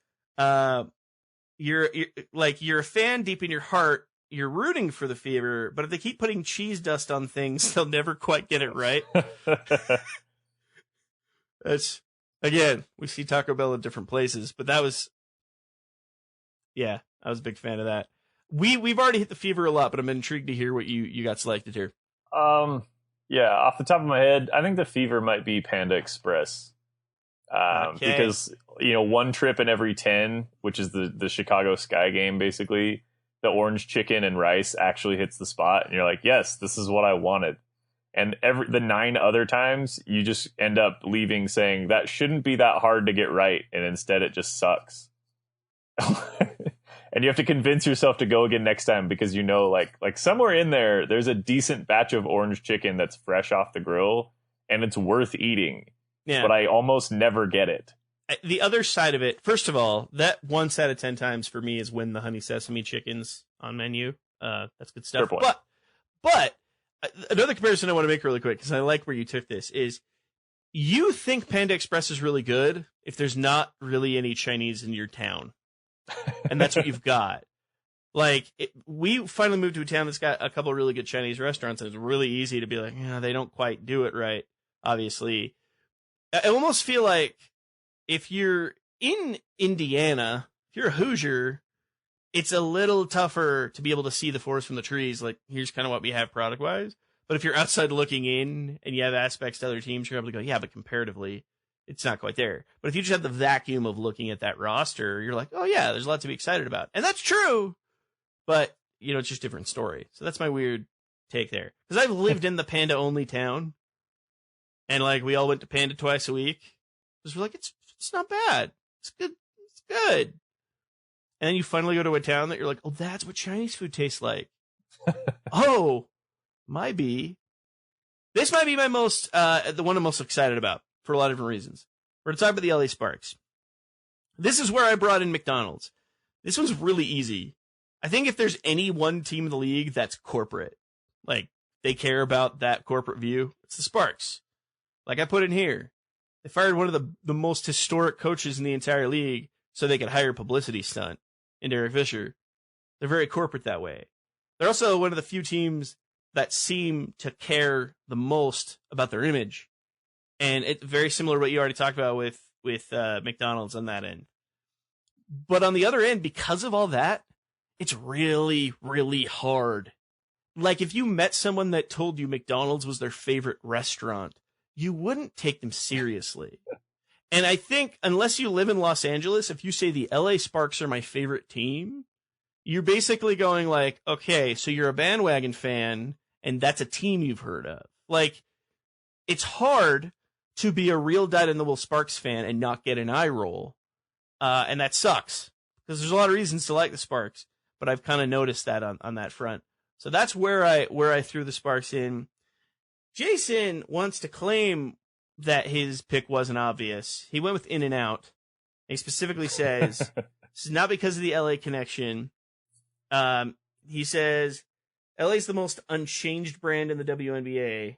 you're a fan deep in your heart. you're rooting for the Fever, but if they keep putting cheese dust on things, they'll never quite get it right. That's, again, we see Taco Bell in different places, but that was, yeah, I was a big fan of that. We've already hit the Fever a lot, but I'm intrigued to hear what you got selected here. Yeah, off the top of my head, I think the Fever might be Panda Express. Because, one trip in every 10, which is the Chicago Sky game, basically, the orange chicken and rice actually hits the spot. And you're like, yes, this is what I wanted. And the 9 other times, you just end up leaving saying, that shouldn't be that hard to get right. And instead, it just sucks. And you have to convince yourself to go again next time because like somewhere in there's a decent batch of orange chicken that's fresh off the grill and it's worth eating. Yeah. But I almost never get it. The other side of it, first of all, that 1 out of 10 times for me is when the honey sesame chicken's on menu. That's good stuff. But another comparison I want to make really quick because I like where you took this is you think Panda Express is really good if there's not really any Chinese in your town. And that's what you've got. Like, we finally moved to a town that's got a couple of really good Chinese restaurants, and it's really easy to be like, they don't quite do it right, obviously. I almost feel like if you're in Indiana, if you're a Hoosier, it's a little tougher to be able to see the forest from the trees. Like, here's kind of what we have product-wise. But if you're outside looking in and you have aspects to other teams, you're able to go, yeah, but comparatively, it's not quite there. But if you just have the vacuum of looking at that roster, you're like, oh, yeah, there's a lot to be excited about. And that's true. But, it's just a different story. So that's my weird take there. Because I've lived in the Panda-only town. And, we all went to Panda twice a week. Because we're like, it's not bad. It's good. It's good. And then you finally go to a town that you're like, oh, that's what Chinese food tastes like. Oh, might be. This might be my the one I'm most excited about. For a lot of different reasons. We're going to talk about the LA Sparks. This is where I brought in McDonald's. This one's really easy. I think if there's any one team in the league that's corporate, they care about that corporate view, it's the Sparks. Like I put in here, they fired one of the most historic coaches in the entire league so they could hire a publicity stunt in Derek Fisher. They're very corporate that way. They're also one of the few teams that seem to care the most about their image. And it's very similar to what you already talked about with McDonald's on that end. But on the other end, because of all that, it's really, really hard. Like if you met someone that told you McDonald's was their favorite restaurant, you wouldn't take them seriously. And I think unless you live in Los Angeles, if you say the LA Sparks are my favorite team, you're basically going like, okay, so you're a bandwagon fan and that's a team you've heard of. Like it's hard to be a real dyed-in-the-wool Sparks fan and not get an eye roll. And that sucks because there's a lot of reasons to like the Sparks, but I've kind of noticed that on that front. So that's where I threw the Sparks in. Jason wants to claim that his pick wasn't obvious. He went with In-N-Out. He specifically says, this is not because of the LA connection. He says, LA is the most unchanged brand in the WNBA.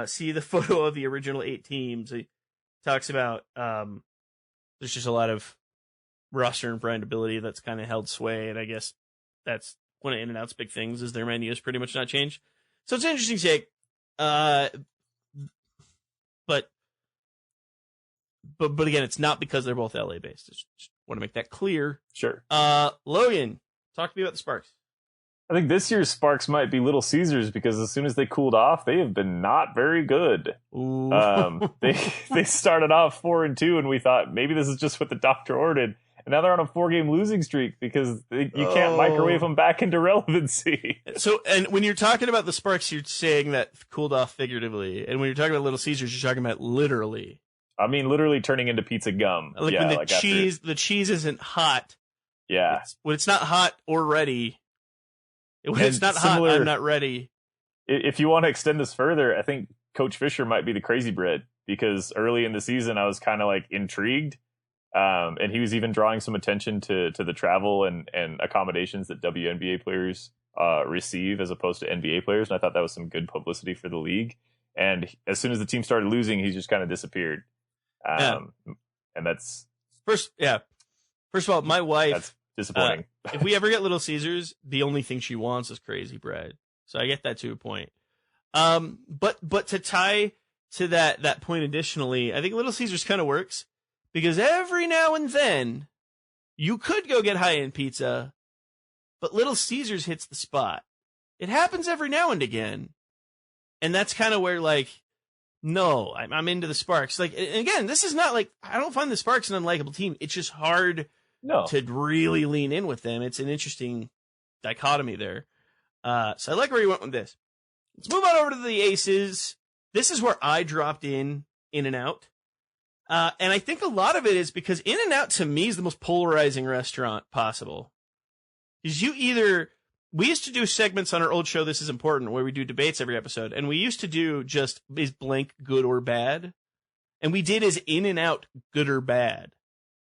See the photo of the original 8 teams. He talks about there's just a lot of roster and brandability that's kind of held sway, and I guess that's one of In-N-Out's big things is their menu is pretty much not changed. So it's an interesting take. But again, it's not because they're both LA based. Just want to make that clear. Sure. Logan, talk to me about the Sparks. I think this year's Sparks might be Little Caesars because as soon as they cooled off, they have been not very good. They started off 4-2, and we thought maybe this is just what the doctor ordered. And now they're on a 4-game losing streak because you can't microwave them back into relevancy. So, and when you're talking about the Sparks, you're saying that cooled off figuratively. And when you're talking about Little Caesars, you're talking about literally. I mean, literally turning into pizza gum. Like when the cheese isn't hot. Yeah. When it's not hot or ready. When it's not hot, I'm not ready. If you want to extend this further, I think Coach Fisher might be the crazy bread because early in the season, I was kind of like intrigued. And he was even drawing some attention to the travel and accommodations that WNBA players receive as opposed to NBA players. And I thought that was some good publicity for the league. And as soon as the team started losing, he just kind of disappeared. And that's first of all, my wife, that's disappointing. if we ever get Little Caesars, the only thing she wants is crazy bread. So I get that to a point. But to tie to that point additionally, I think Little Caesars kind of works because every now and then you could go get high-end pizza, but Little Caesars hits the spot. It happens every now and again. And that's kind of where, like, no, I'm into the Sparks. Like, and again, this is not like, I don't find the Sparks an unlikable team. It's just hard to really lean in with them. It's an interesting dichotomy there. So I like where you went with this. Let's move on over to the Aces. This is where I dropped In-N-Out. And I think a lot of it is because In-N-Out to me is the most polarizing restaurant possible. Because we used to do segments on our old show, This Is Important, where we do debates every episode. And we used to do just, is blank good or bad? And we did is In-N-Out good or bad?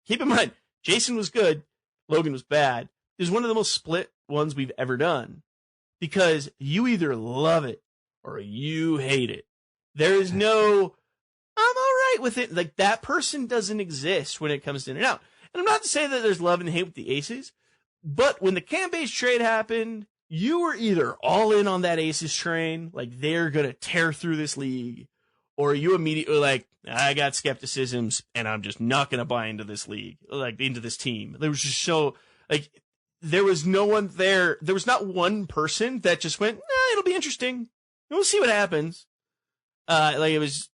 Keep in mind, Jason was good, Logan was bad. It was one of the most split ones we've ever done. Because you either love it or you hate it. There is no, I'm all right with it. Like, that person doesn't exist when it comes to In-N-Out. And I'm not to say that there's love and hate with the Aces. But when the Cam-based trade happened, you were either all in on that Aces train, like they're going to tear through this league, or you immediately like, I got skepticisms and I'm just not going to buy into this league, like into this team. There was just so, like, there was no one there. There was not one person that just went, it'll be interesting. We'll see what happens. Like, it was,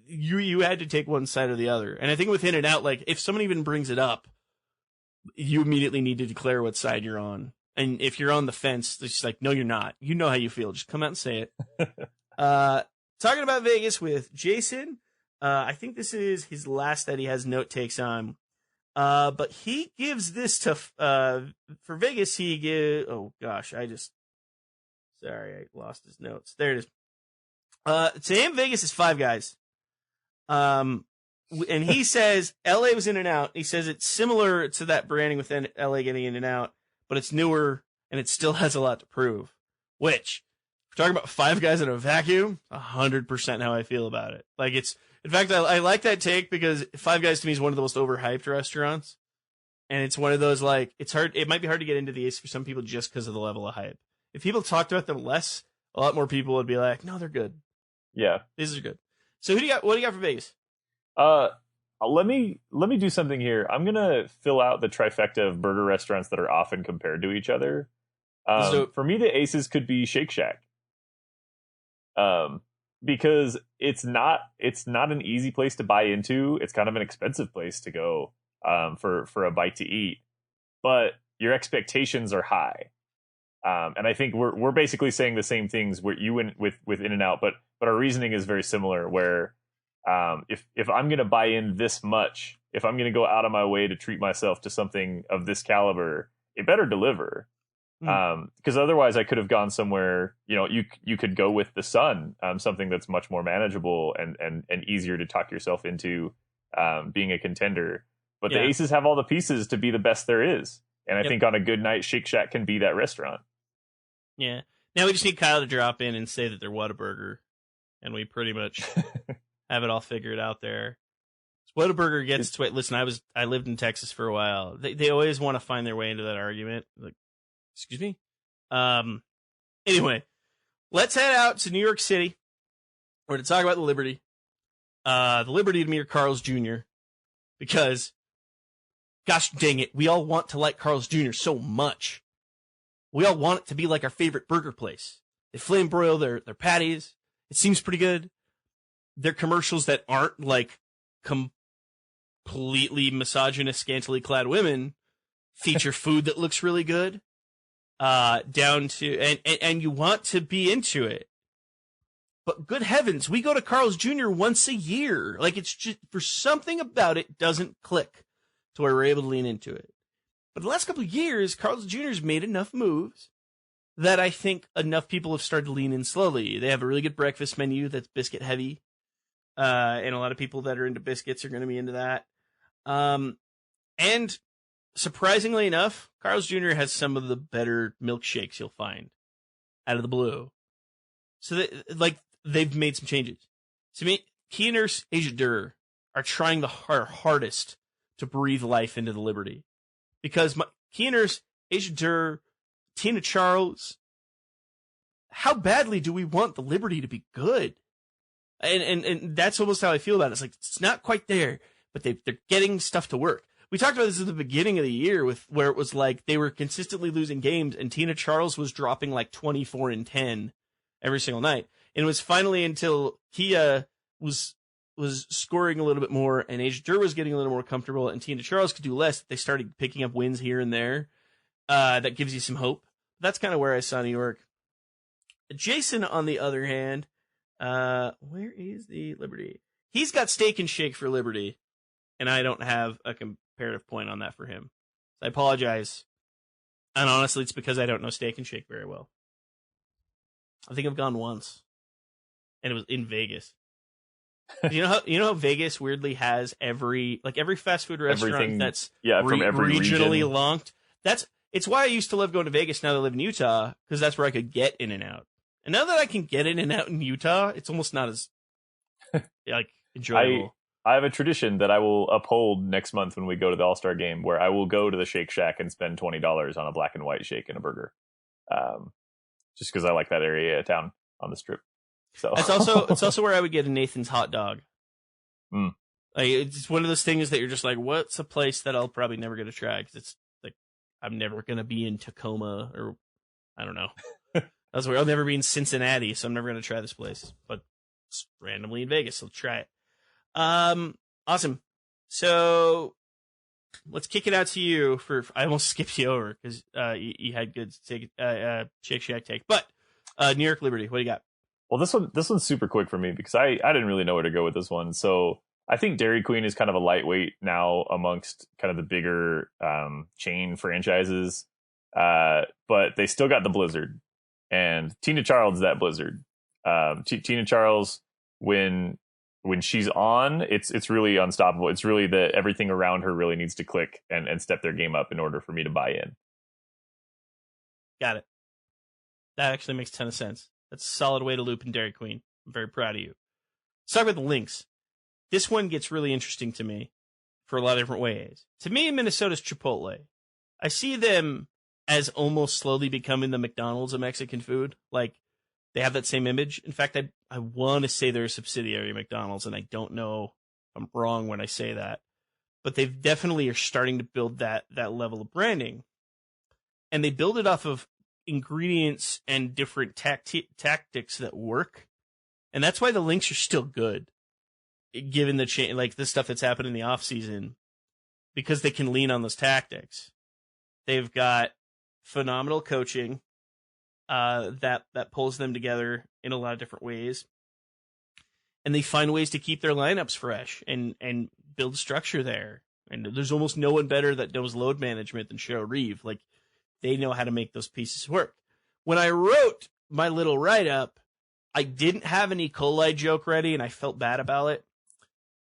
you had to take one side or the other. And I think with In-N-Out, like, if someone even brings it up, you immediately need to declare what side you're on. And if you're on the fence, it's just like, no, you're not. You know how you feel. Just come out and say it. Talking about Vegas with Jason. I think this is his last that he has note takes on. But he gives this to, for Vegas, he gives, oh gosh, sorry, I lost his notes. There it is. To him, Vegas is 5 guys. And he says LA was In-N-Out. He says it's similar to that branding with LA getting In-N-Out, but it's newer and it still has a lot to prove. Which, if we're talking about 5 guys in a vacuum, 100% how I feel about it. Like, it's, in fact, I like that take because 5 Guys to me is one of the most overhyped restaurants. And it's one of those, like, it's hard, it might be hard to get into the Ace for some people just because of the level of hype. If people talked about them less, a lot more people would be like, no, they're good. Yeah. These are good. So what do you got for Vegas? Let me do something here. I'm gonna fill out the trifecta of burger restaurants that are often compared to each other. For me, the Aces could be Shake Shack. Because it's not an easy place to buy into. It's kind of an expensive place to go for a bite to eat, but your expectations are high. And I think we're basically saying the same things where you went with In-N-Out, but our reasoning is very similar. Where if I'm going to buy in this much, if I'm going to go out of my way to treat myself to something of this caliber, it better deliver. Because otherwise I could have gone somewhere, you could go with the Sun, something that's much more manageable and easier to talk yourself into being a contender. But the Aces have all the pieces to be the best there is. And I think on a good night, Shake Shack can be that restaurant. Yeah. Now we just need Kyle to drop in and say that they're Whataburger. And we pretty much have it all figured out there. Whataburger gets to it. Listen, I lived in Texas for a while. They always want to find their way into that argument. Like, excuse me? Anyway, let's head out to New York City. We're going to talk about the Liberty. The Liberty to me are Carl's Jr. Because, gosh dang it, we all want to like Carl's Jr. so much. We all want it to be like our favorite burger place. They flame broil their patties. It seems pretty good. Their commercials that aren't like completely misogynist, scantily clad women feature food that looks really good. Down to and you want to be into it. But good heavens, we go to Carl's Jr. once a year. Like, it's just, for something about it doesn't click to where we're able to lean into it. But the last couple of years, Carl's Jr.'s made enough moves that I think enough people have started to lean in slowly. They have a really good breakfast menu that's biscuit heavy. And a lot of people that are into biscuits are going to be into that. And surprisingly enough, Carl's Jr. has some of the better milkshakes you'll find out of the blue. So they've made some changes. To me, Key Nurse, Asia Durr are trying the hardest to breathe life into the Liberty. Because Key Nurse Asia Durr, Tina Charles. How badly do we want the Liberty to be good? And that's almost how I feel about it. It's like, it's not quite there, but they're getting stuff to work. We talked about this at the beginning of the year where it was like they were consistently losing games and Tina Charles was dropping like 24 and 10 every single night. And it was finally until Kia was scoring a little bit more and Asia Durr was getting a little more comfortable and Tina Charles could do less, that they started picking up wins here and there. That gives you some hope. That's kind of where I saw New York. Jason, on the other hand, where is the Liberty? He's got Steak and Shake for Liberty, and I don't have a comparative point on that for him. I apologize. And honestly, it's because I don't know Steak and Shake very well. I think I've gone once, and it was in Vegas. You know how Vegas weirdly has every fast food restaurant Everything, that's from every regionally region. locked. It's why I used to love going to Vegas now that I live in Utah, because that's where I could get in and out. And now that I can get in and out in Utah, it's almost not as enjoyable. I have a tradition that I will uphold next month when we go to the All-Star game, where I will go to the Shake Shack and spend $20 on a black and white shake and a burger, just because I like that area of town on the Strip. So it's also where I would get a Nathan's hot dog. Mm. Like, it's one of those things that you're just like, what's a place that I'll probably never get to try? Because it's like I'm never gonna be in Tacoma, or I don't know. That's where I'll never be in Cincinnati, so I'm never gonna try this place. But it's randomly in Vegas, so let's try it. Awesome. So let's kick it out to you for. I almost skipped you over because you had good Shake Shack take, but New York Liberty, what do you got? Well, this one's super quick for me because I didn't really know where to go with this one. So I think Dairy Queen is kind of a lightweight now amongst kind of the bigger chain franchises, but they still got the Blizzard, and Tina Charles is that Blizzard. Tina Charles, when she's on, it's really unstoppable. It's really that everything around her really needs to click and step their game up in order for me to buy in. Got it. That actually makes a ton of sense. That's a solid way to loop in Dairy Queen. I'm very proud of you. Let's talk about the Lynx. This one gets really interesting to me for a lot of different ways. To me, Minnesota's Chipotle. I see them as almost slowly becoming the McDonald's of Mexican food. Like, they have that same image. In fact, I want to say they're a subsidiary of McDonald's, and I don't know if I'm wrong when I say that. But they definitely are starting to build that level of branding. And they build it off of ingredients and different tactics that work. And that's why the Lynx are still good, given the like the stuff that's happened in the off season, because they can lean on those tactics. They've got phenomenal coaching that pulls them together in a lot of different ways. And they find ways to keep their lineups fresh and build structure there. And there's almost no one better that knows load management than Cheryl Reeve. Like, they know how to make those pieces work. When I wrote my little write-up, I didn't have an E. coli joke ready, and I felt bad about it.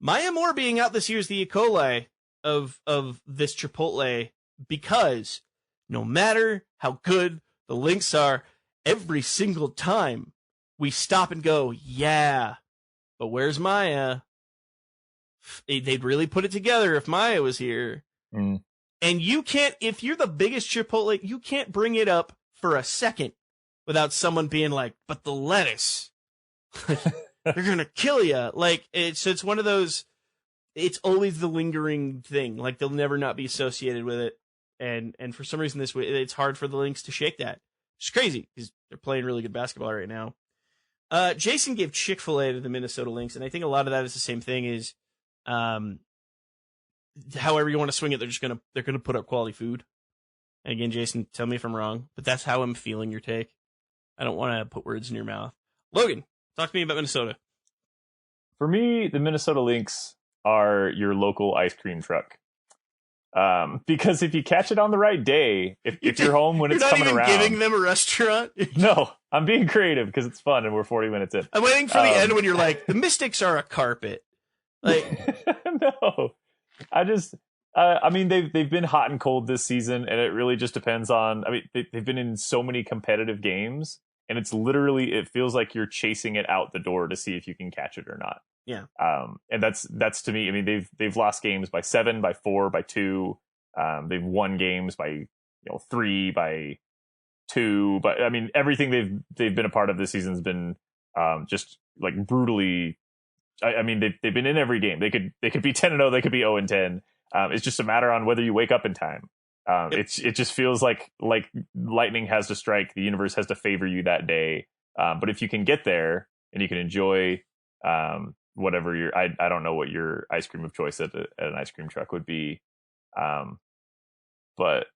Maya Moore being out this year is the E. coli of this Chipotle, because no matter how good the Lynx are, every single time we stop and go, yeah, but where's Maya? They'd really put it together if Maya was here. Mm. And you can't, if you're the biggest Chipotle, you can't bring it up for a second without someone being like, but the lettuce, they're going to kill you. Like, it's one of those, it's always the lingering thing. Like, they'll never not be associated with it. And for some reason this way, it's hard for the Lynx to shake that. It's crazy because they're playing really good basketball right now. Jason gave Chick-fil-A to the Minnesota Lynx. And I think a lot of that is the same thing is, however you want to swing it, they're gonna put up quality food. And again, Jason, tell me if I'm wrong, but that's how I'm feeling your take. I don't want to put words in your mouth. Logan, talk to me about Minnesota. For me, the Minnesota Lynx are your local ice cream truck. Because if you catch it on the right day, if you're home when it's coming around, you're not even giving them a restaurant. No, I'm being creative because it's fun and we're 40 minutes in. I'm waiting for the end when you're like, the Mystics are a carpet. Like, no, I mean, they've been hot and cold this season, and it really just depends on. I mean, they've been in so many competitive games, and it's literally, it feels like you're chasing it out the door to see if you can catch it or not. Yeah. And that's to me. I mean, they've lost games by 7, by 4, by 2. They've won games by 3 by 2. But I mean, everything they've been a part of this season's been just like brutally. I mean, they've been in every game. They could be 10-0. They could be 0-10. It's just a matter on whether you wake up in time. It just feels like lightning has to strike. The universe has to favor you that day. But if you can get there and you can enjoy whatever I don't know what your ice cream of choice at an ice cream truck would be. But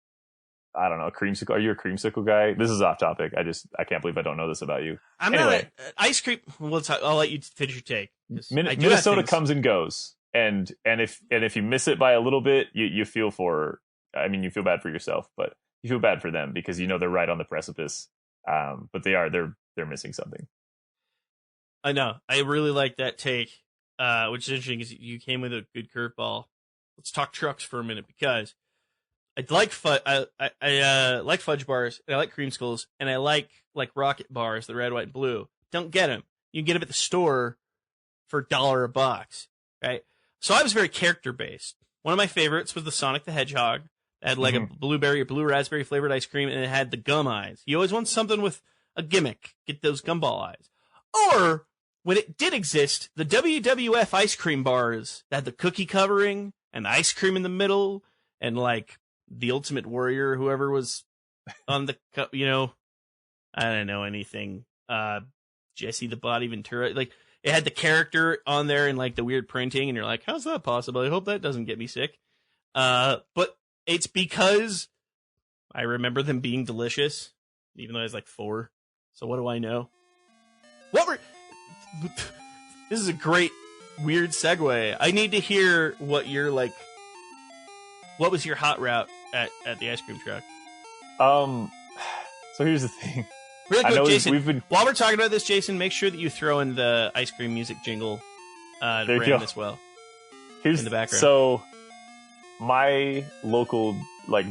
I don't know, creamsicle. Are you a creamsicle guy? This is off topic. I can't believe I don't know this about you. I'm anyway. not ice cream. I'll let you finish your take. Minnesota comes and goes, and if you miss it by a little bit, you feel bad for yourself, but you feel bad for them because they're right on the precipice. But they're missing something. I know. I really like that take, which is interesting because you came with a good curveball. Let's talk trucks for a minute because I like like fudge bars, and I like creamsicles, and I like rocket bars, the red, white, and blue. Don't get them. You can get them at the store for $1 a box, right? So I was very character based. One of my favorites was the Sonic the Hedgehog. It had like a blueberry or blue raspberry flavored ice cream, and it had the gum eyes. You always want something with a gimmick. Get those gumball eyes. Or when it did exist, the WWF ice cream bars that had the cookie covering and the ice cream in the middle, and like the Ultimate Warrior, whoever was on the I don't know anything. Jesse the Body Ventura, like it had the character on there and like the weird printing, and you're like, how's that possible? I hope that doesn't get me sick. But it's because I remember them being delicious, even though I was like 4. So what do I know? This is a great weird segue. I need to hear what was your hot route at the ice cream truck? So here's the thing. Really quick, Jason, while we're talking about this, Jason, make sure that you throw in the ice cream music jingle ran as well. Here's in the background. So my local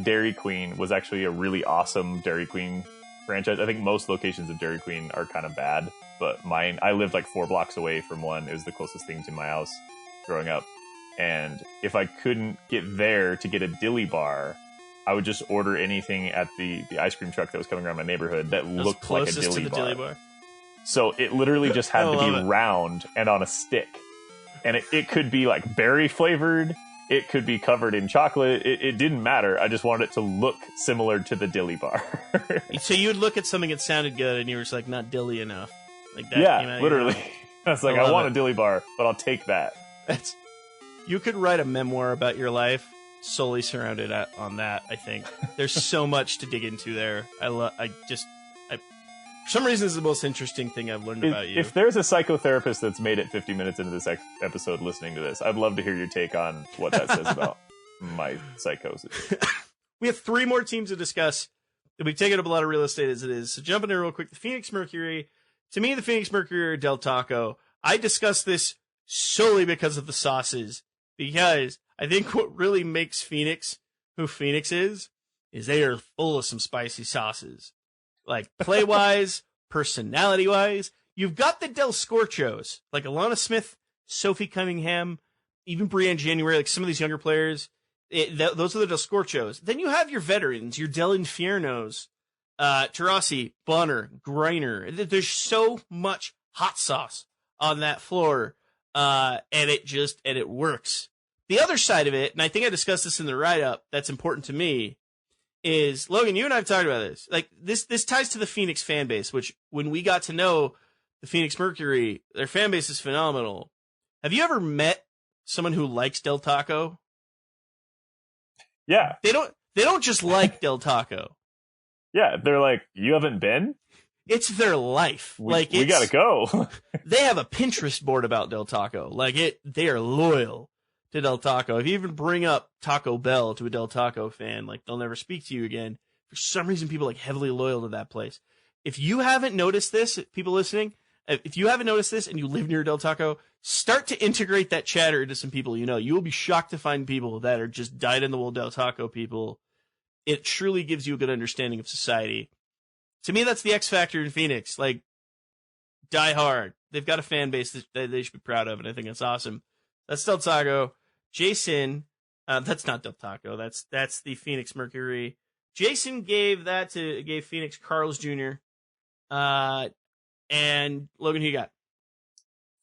Dairy Queen was actually a really awesome Dairy Queen franchise. I think most locations of Dairy Queen are kind of bad, but I lived 4 blocks away from one. It was the closest thing to my house growing up. And if I couldn't get there to get a dilly bar, I would just order anything at the ice cream truck that was coming around my neighborhood that looked like a dilly bar. So it literally just had to be round and on a stick. And it could be berry flavored. It could be covered in chocolate. It didn't matter. I just wanted it to look similar to the dilly bar. So you would look at something that sounded good and you were just like, not dilly enough. Like that. Yeah, literally. I was like, I want a dilly bar, but I'll take that. You could write a memoir about your life solely surrounded on that. I think there's so much to dig into there. For some reason, this is the most interesting thing I've learned about you. If there's a psychotherapist that's made it 50 minutes into this episode listening to this, I'd love to hear your take on what that says about my psychosis. We have 3 more teams to discuss. We've taken up a lot of real estate as it is. So jumping in real quick, the Phoenix Mercury. To me, the Phoenix Mercury are Del Taco. I discussed this solely because of the sauces. Because I think what really makes Phoenix who Phoenix is they are full of some spicy sauces. Like play-wise, personality-wise. You've got the Del Scorchos, like Alana Smith, Sophie Cunningham, even Brianne January, like some of these younger players. Those are the Del Scorchos. Then you have your veterans, your Del Infiernos, Tarasi, Bonner, Greiner. There's so much hot sauce on that floor, and it works. The other side of it, and I think I discussed this in the write-up, that's important to me, is, Logan, you and I have talked about this. Like, this ties to the Phoenix fan base, which, when we got to know the Phoenix Mercury, their fan base is phenomenal. Have you ever met someone who likes Del Taco? Yeah. They don't just like Del Taco. Yeah, they're like, you haven't been? It's their life. We gotta go. They have a Pinterest board about Del Taco. They are loyal to Del Taco. If you even bring up Taco Bell to a Del Taco fan, they'll never speak to you again. For some reason, people heavily loyal to that place. If you haven't noticed this, people listening, if you haven't noticed this and you live near Del Taco, start to integrate that chatter into some people you know. You will be shocked to find people that are just dyed-in-the-wool Del Taco people. It truly gives you a good understanding of society. To me, that's the X factor in Phoenix. Die hard. They've got a fan base that they should be proud of, and I think that's awesome. That's Del Taco. Jason, that's not Del Taco. That's the Phoenix Mercury. Jason gave Phoenix Carl's Jr. And Logan, who you got?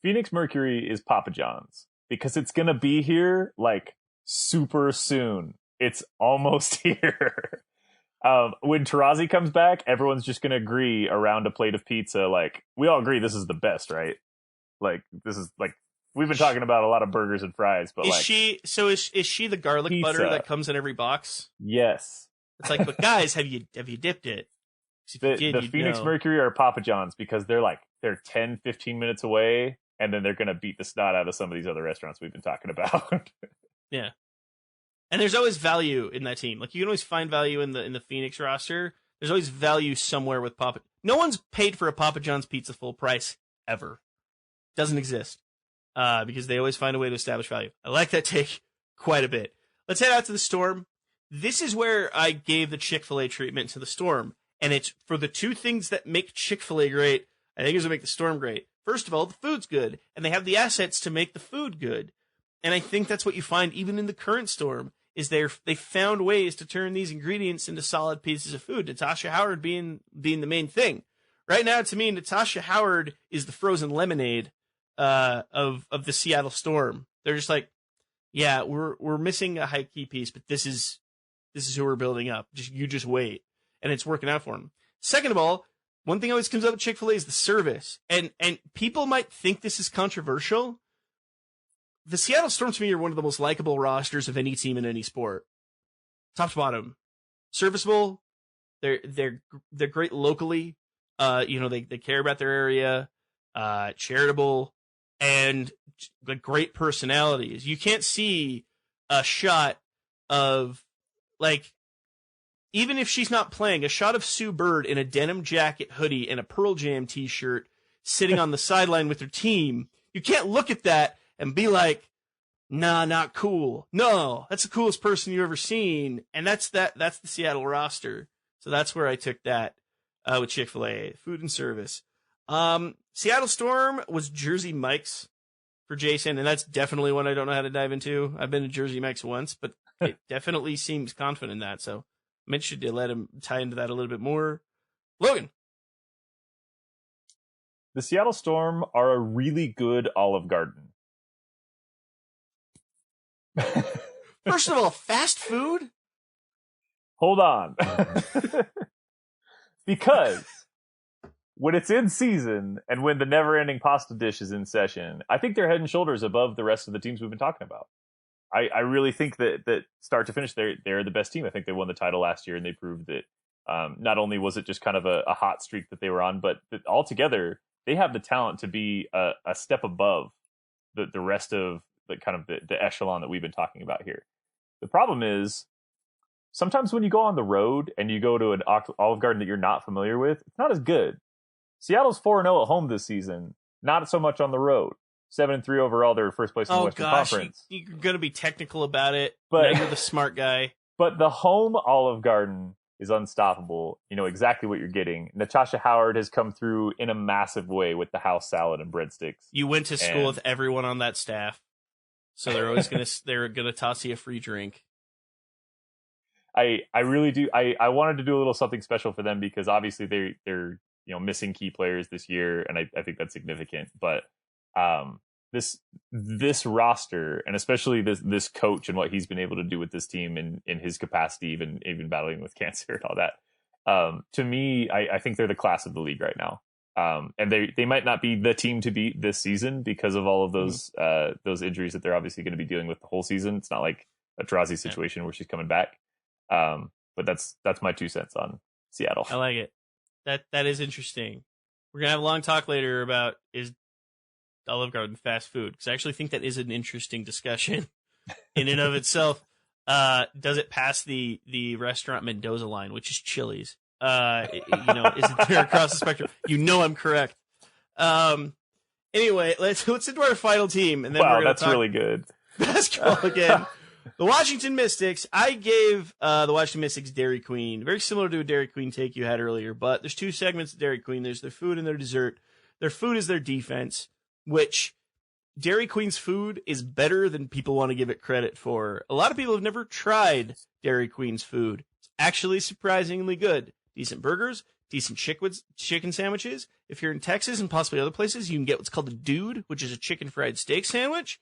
Phoenix Mercury is Papa John's because it's going to be here like super soon. It's almost here. When Tarazi comes back, everyone's just going to agree around a plate of pizza. Like, we all agree this is the best, right? Like, this is like, we've been talking about a lot of burgers and fries, but is she the garlic pizza. butter that comes in every box? Yes. It's like, but guys, have you dipped it? The Phoenix Mercury are Papa John's because they're 10, 15 minutes away, and then they're going to beat the snot out of some of these other restaurants we've been talking about. Yeah. And there's always value in that team. Like, you can always find value in the Phoenix roster. There's always value somewhere with Papa. No one's paid for a Papa John's pizza full price ever. Doesn't exist. Because they always find a way to establish value. I like that take quite a bit. Let's head out to the Storm. This is where I gave the Chick-fil-A treatment to the Storm. And it's for the two things that make Chick-fil-A great, I think is what make the Storm great. First of all, the food's good, and they have the assets to make the food good. And I think that's what you find even in the current Storm, is they found ways to turn these ingredients into solid pieces of food. Natasha Howard being the main thing. Right now, to me, Natasha Howard is the frozen lemonade of the Seattle Storm. They're just like, yeah, we're missing a high key piece, but this is who we're building up. You just wait. And it's working out for them. Second of all, one thing always comes up with Chick-fil-A is the service. And people might think this is controversial. The Seattle Storm, to me, are one of the most likable rosters of any team in any sport. Top to bottom. Serviceable. They're great locally. They care about their area. Charitable. And great personalities. You can't see a shot of, like, even if she's not playing, a shot of Sue Bird in a denim jacket, hoodie, and a Pearl Jam t-shirt sitting on the sideline with her team. You can't look at that and be like, nah, not cool. No, that's the coolest person you've ever seen. And that's the Seattle roster. So that's where I took that with Chick-fil-A, food and service. Seattle Storm was Jersey Mike's for Jason, and that's definitely one I don't know how to dive into. I've been to Jersey Mike's once, but it definitely seems confident in that. So I'm interested to let him tie into that a little bit more. Logan. The Seattle Storm are a really good Olive Garden. First of all, fast food? Hold on. Because when it's in season and when the never-ending pasta dish is in session, I think they're head and shoulders above the rest of the teams we've been talking about. I really think that start to finish, they're the best team. I think they won the title last year, and they proved that not only was it just kind of a hot streak that they were on, but that altogether they have the talent to be a step above the rest of the kind of the echelon that we've been talking about here. The problem is sometimes when you go on the road and you go to an Olive Garden that you're not familiar with, it's not as good. Seattle's 4-0 at home this season, not so much on the road. 7-3 overall. They're first place in the Western Conference. You're going to be technical about it. But you're the smart guy. But the home Olive Garden is unstoppable. You know exactly what you're getting. Natasha Howard has come through in a massive way with the house salad and breadsticks. You went to school with everyone on that staff, so they're always gonna toss you a free drink. I really do. I wanted to do a little something special for them because obviously they're missing key players this year, and I think that's significant. But this roster, and especially this coach and what he's been able to do with this team in his capacity, even battling with cancer and all that, to me, I think they're the class of the league right now. And they might not be the team to beat this season because of all of those injuries that they're obviously going to be dealing with the whole season. It's not like a Tarazi situation where she's coming back. But that's my 2 cents on Seattle. I like it. That is interesting. We're gonna have a long talk later about is Olive Garden fast food, because I actually think that is an interesting discussion in and of itself. Does it pass the restaurant Mendoza line, which is Chili's? Is it there across the spectrum? I'm correct. Anyway, let's into our final team, and then we're gonna that's talk really good basketball again. The Washington Mystics. I gave the Washington Mystics Dairy Queen, very similar to a Dairy Queen take you had earlier, but there's 2 segments of Dairy Queen. There's their food and their dessert. Their food is their defense, which Dairy Queen's food is better than people want to give it credit for. A lot of people have never tried Dairy Queen's food. It's actually surprisingly good. Decent burgers, decent chicken sandwiches. If you're in Texas and possibly other places, you can get what's called a dude, which is a chicken fried steak sandwich.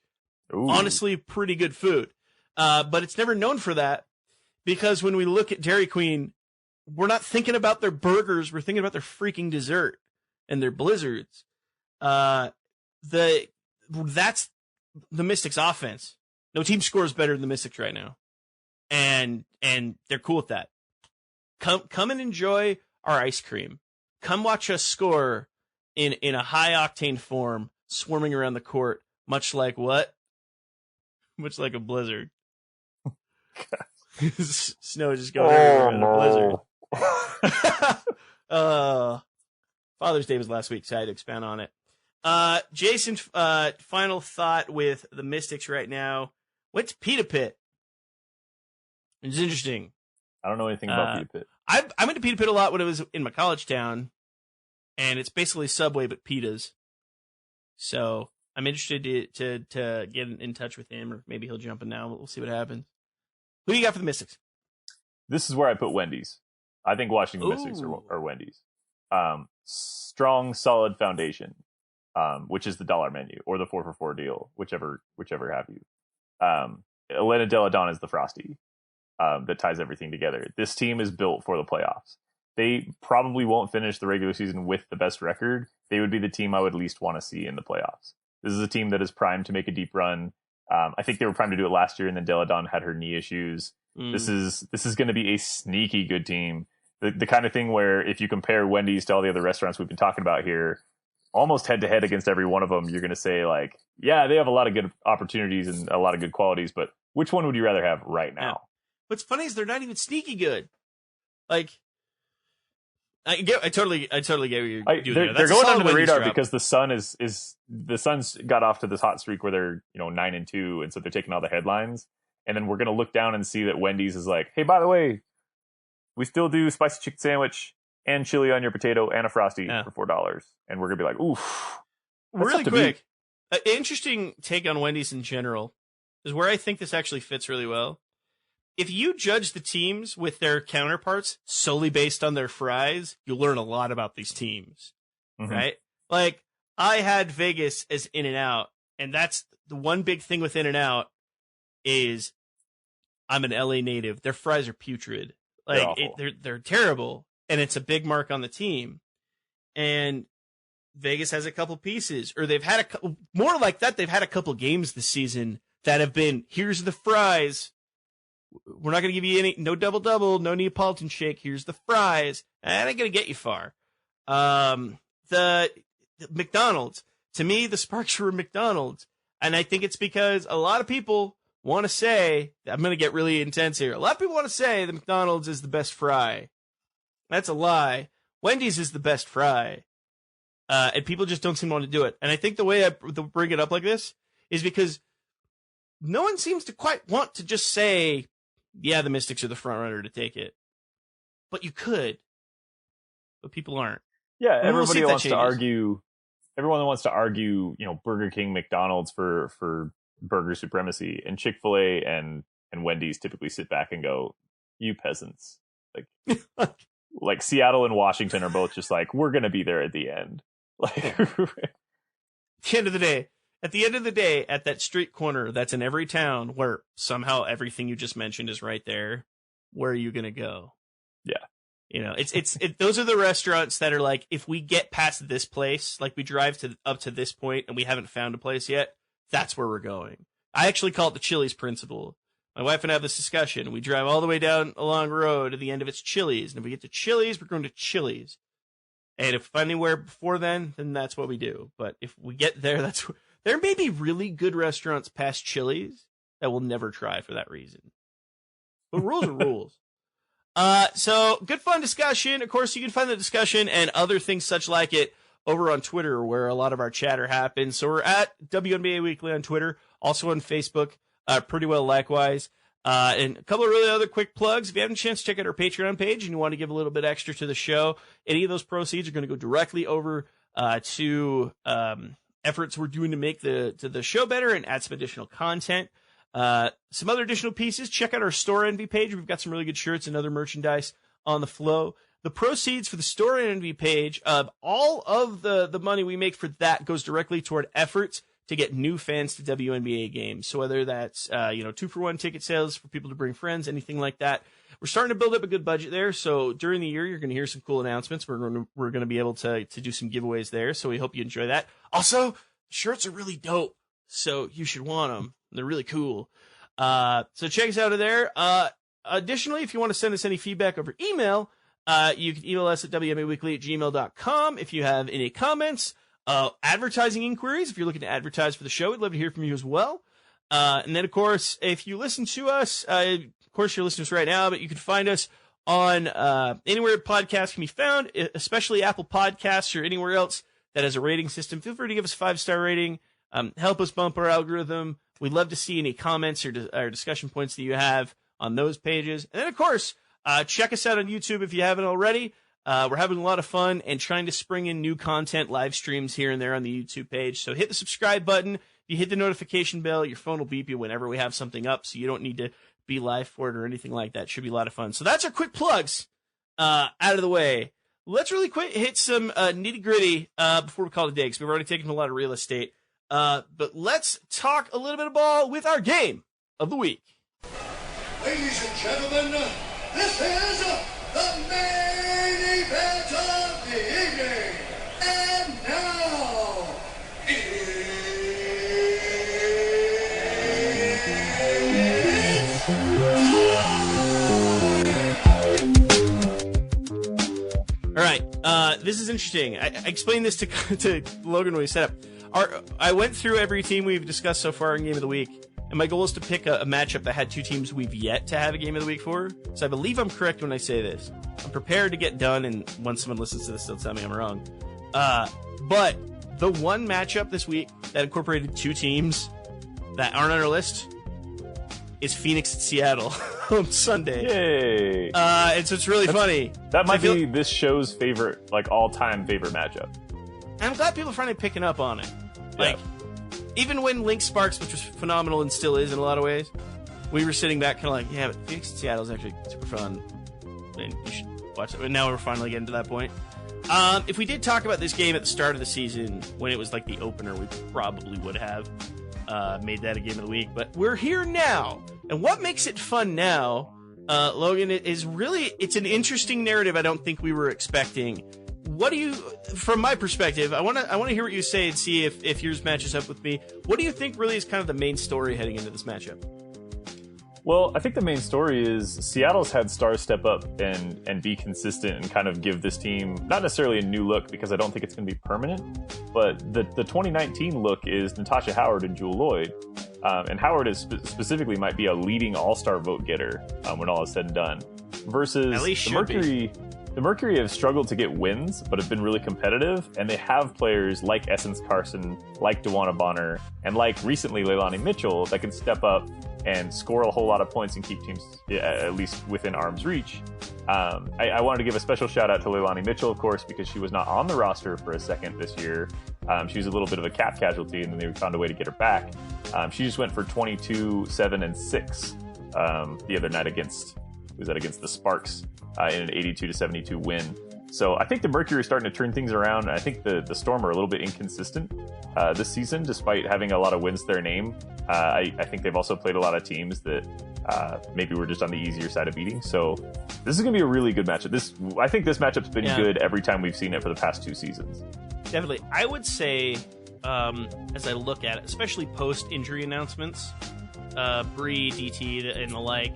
Ooh. Honestly, pretty good food. But it's never known for that because when we look at Dairy Queen, we're not thinking about their burgers. We're thinking about their freaking dessert and their blizzards. That's the Mystics offense. No team scores better than the Mystics right now. And they're cool with that. Come and enjoy our ice cream. Come watch us score in a high octane form, swarming around the court, much like what? Much like a blizzard. Snow is just going everywhere in a blizzard. Father's Day was last week, so I had to expand on it. Jason, final thought with the Mystics right now. What's Pita Pit? It's interesting. I don't know anything about Pita Pit. I went to Pita Pit a lot when it was in my college town, and it's basically Subway but pitas. So I'm interested to get in touch with him, or maybe he'll jump in now. We'll see what happens. Who do you got for the Mystics? This is where I put Wendys. I think Washington Mystics are Wendys. Strong, solid foundation, which is the dollar menu or the 4 for $4 deal, whichever have you. Elena Delle Donne is the Frosty that ties everything together. This team is built for the playoffs. They probably won't finish the regular season with the best record. They would be the team I would least want to see in the playoffs. This is a team that is primed to make a deep run. I think they were primed to do it last year, and then Delle Donne had her knee issues. This is going to be a sneaky good team. The kind of thing where if you compare Wendys to all the other restaurants we've been talking about here, almost head to head against every one of them, you're going to say like, yeah, they have a lot of good opportunities and a lot of good qualities, but which one would you rather have right now? Yeah. What's funny is they're not even sneaky good. Like, I totally get what you're doing. They're going under the radar because the Suns got off to this hot streak where they're 9-2, and so they're taking all the headlines. And then we're going to look down and see that Wendys is like, hey, by the way, we still do spicy chicken sandwich and chili on your potato and a Frosty for $4. And we're going to be like, oof. Really quick, an interesting take on Wendys in general is where I think this actually fits really well. If you judge the teams with their counterparts solely based on their fries, you'll learn a lot about these teams, right? Like, I had Vegas as In-N-Out, and that's the one big thing with In-N-Out is I'm an LA native. Their fries are putrid. Like, they're terrible, and it's a big mark on the team. And Vegas has a couple pieces, or they've had a couple, more like that, they've had a couple games this season that have been, here's the fries. We're not going to give you no double-double, no Neapolitan shake. Here's the fries. That ain't going to get you far. The McDonald's, to me, the Sparks were McDonald's. And I think it's because a lot of people want to say, I'm going to get really intense here. A lot of people want to say that McDonald's is the best fry. That's a lie. Wendy's is the best fry. And people just don't seem to want to do it. And I think the way I bring it up like this is because no one seems to quite want to just say, yeah, the Mystics are the front runner to take it. But you could. But people aren't. Yeah, everybody wants to argue. Everyone wants to argue, Burger King, McDonald's for burger supremacy, and Chick-fil-A and Wendy's typically sit back and go, "You peasants!" Like Seattle and Washington are both just like, "We're gonna be there at the end." Like, At the end of the day, at that street corner that's in every town where somehow everything you just mentioned is right there, where are you going to go? Yeah. Those are the restaurants that are like, if we get past this place, like we drive up to this point and we haven't found a place yet, that's where we're going. I actually call it the Chili's principle. My wife and I have this discussion. We drive all the way down a long road to the end of it's Chili's. And if we get to Chili's, we're going to Chili's. And if anywhere before then that's what we do. But if we get there, there may be really good restaurants past Chili's that we'll never try for that reason. But rules are rules. So good fun discussion. Of course, you can find the discussion and other things such like it over on Twitter, where a lot of our chatter happens. So we're at WNBA Weekly on Twitter, also on Facebook, pretty well likewise. And a couple of really other quick plugs. If you haven't a chance to check out our Patreon page and you want to give a little bit extra to the show, any of those proceeds are going to go directly over to efforts we're doing to make the show better and add some additional content. Some other additional pieces, check out our Store Envy page. We've got some really good shirts and other merchandise on the flow. The proceeds for the Store Envy page, all of the money we make for that goes directly toward efforts to get new fans to WNBA games. So whether that's, 2-for-1 ticket sales for people to bring friends, anything like that. We're starting to build up a good budget there. So during the year, you're going to hear some cool announcements. We're going to be able to do some giveaways there. So we hope you enjoy that. Also, shirts are really dope. So you should want them. They're really cool. So check us out of there. Additionally, if you want to send us any feedback over email, you can email us at WNBAweekly@gmail.com. If you have any comments, advertising inquiries, if you're looking to advertise for the show, we'd love to hear from you as well. And then, of course, if you listen to us, of course, you're listening to us right now, but you can find us on anywhere podcasts can be found, especially Apple Podcasts or anywhere else that has a rating system. Feel free to give us a 5-star rating. Help us bump our algorithm. We'd love to see any comments or discussion points that you have on those pages. And then, of course, check us out on YouTube if you haven't already. We're having a lot of fun and trying to spring in new content, live streams here and there on the YouTube page. So hit the subscribe button. If you hit the notification bell, your phone will beep you whenever we have something up, so you don't need to be live for it or anything like that. Should be a lot of fun. So that's our quick plugs out of the way. Let's really quick hit some nitty-gritty before we call it a day, because we've already taken a lot of real estate. But let's talk a little bit of ball with our game of the week. Ladies and gentlemen, this is the main event of the evening. And now, All right, this is interesting. I explained this to Logan when we set up. I went through every team we've discussed so far in Game of the Week, and my goal is to pick a matchup that had two teams we've yet to have a Game of the Week for. So I believe I'm correct when I say this. I'm prepared to get done, and once someone listens to this, they'll tell me I'm wrong. But the one matchup this week that incorporated two teams that aren't on our list is Phoenix and Seattle on Sunday. Yay! And so it's really funny. That might be this show's favorite, all-time favorite matchup. I'm glad people are finally picking up on it. Even when Link Sparks, which was phenomenal and still is in a lot of ways, we were sitting back kind of like, yeah, but Phoenix and Seattle is actually super fun. And you should watch it. But now we're finally getting to that point. If we did talk about this game at the start of the season, when it was the opener, we probably would have made that a Game of the Week. But we're here now. And what makes it fun now, Logan, is really, it's an interesting narrative I don't think we were expecting. What do you, from my perspective, I want to hear what you say and see if yours matches up with me. What do you think really is kind of the main story heading into this matchup? Well, I think the main story is Seattle's had stars step up and be consistent and kind of give this team not necessarily a new look, because I don't think it's going to be permanent, but the 2019 look is Natasha Howard and Jewel Lloyd. And Howard is specifically might be a leading all-star vote getter when all is said and done. Versus the Mercury. The Mercury have struggled to get wins, but have been really competitive, and they have players like Essence Carson, like DeWanna Bonner, and like recently Leilani Mitchell that can step up and score a whole lot of points and keep teams at least within arm's reach. I wanted to give a special shout out to Leilani Mitchell, of course, because she was not on the roster for a second this year. She was a little bit of a cap casualty, and then they found a way to get her back. She just went for 22, 7, and 6 the other night against the Sparks in an 82-72 win. So I think the Mercury is starting to turn things around. I think the Storm are a little bit inconsistent this season, despite having a lot of wins to their name. I think they've also played a lot of teams that maybe were just on the easier side of beating. So this is going to be a really good matchup. I think this matchup's been good every time we've seen it for the past two seasons. Definitely. I would say, as I look at it, especially post-injury announcements, Bree, DT, and the like,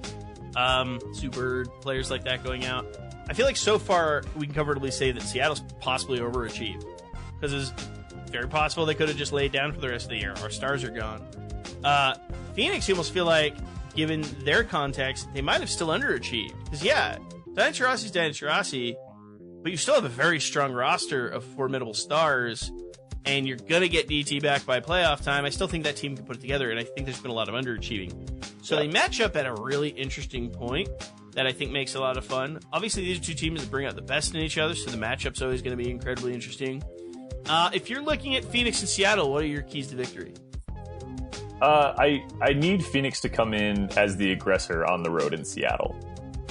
Super players like that going out, I feel like so far we can comfortably say that Seattle's possibly overachieved, because it's very possible they could have just laid down for the rest of the year. Our stars are gone. Phoenix, you almost feel like, given their context, they might have still underachieved. Because, yeah, Diana Taurasi's Diana Taurasi, but you still have a very strong roster of formidable stars, and you're going to get DT back by playoff time. I still think that team can put it together, and I think there's been a lot of underachieving. So they match up at a really interesting point that I think makes a lot of fun. Obviously, these are two teams that bring out the best in each other, so the matchup's always going to be incredibly interesting. If you're looking at Phoenix and Seattle, what are your keys to victory? I need Phoenix to come in as the aggressor on the road in Seattle.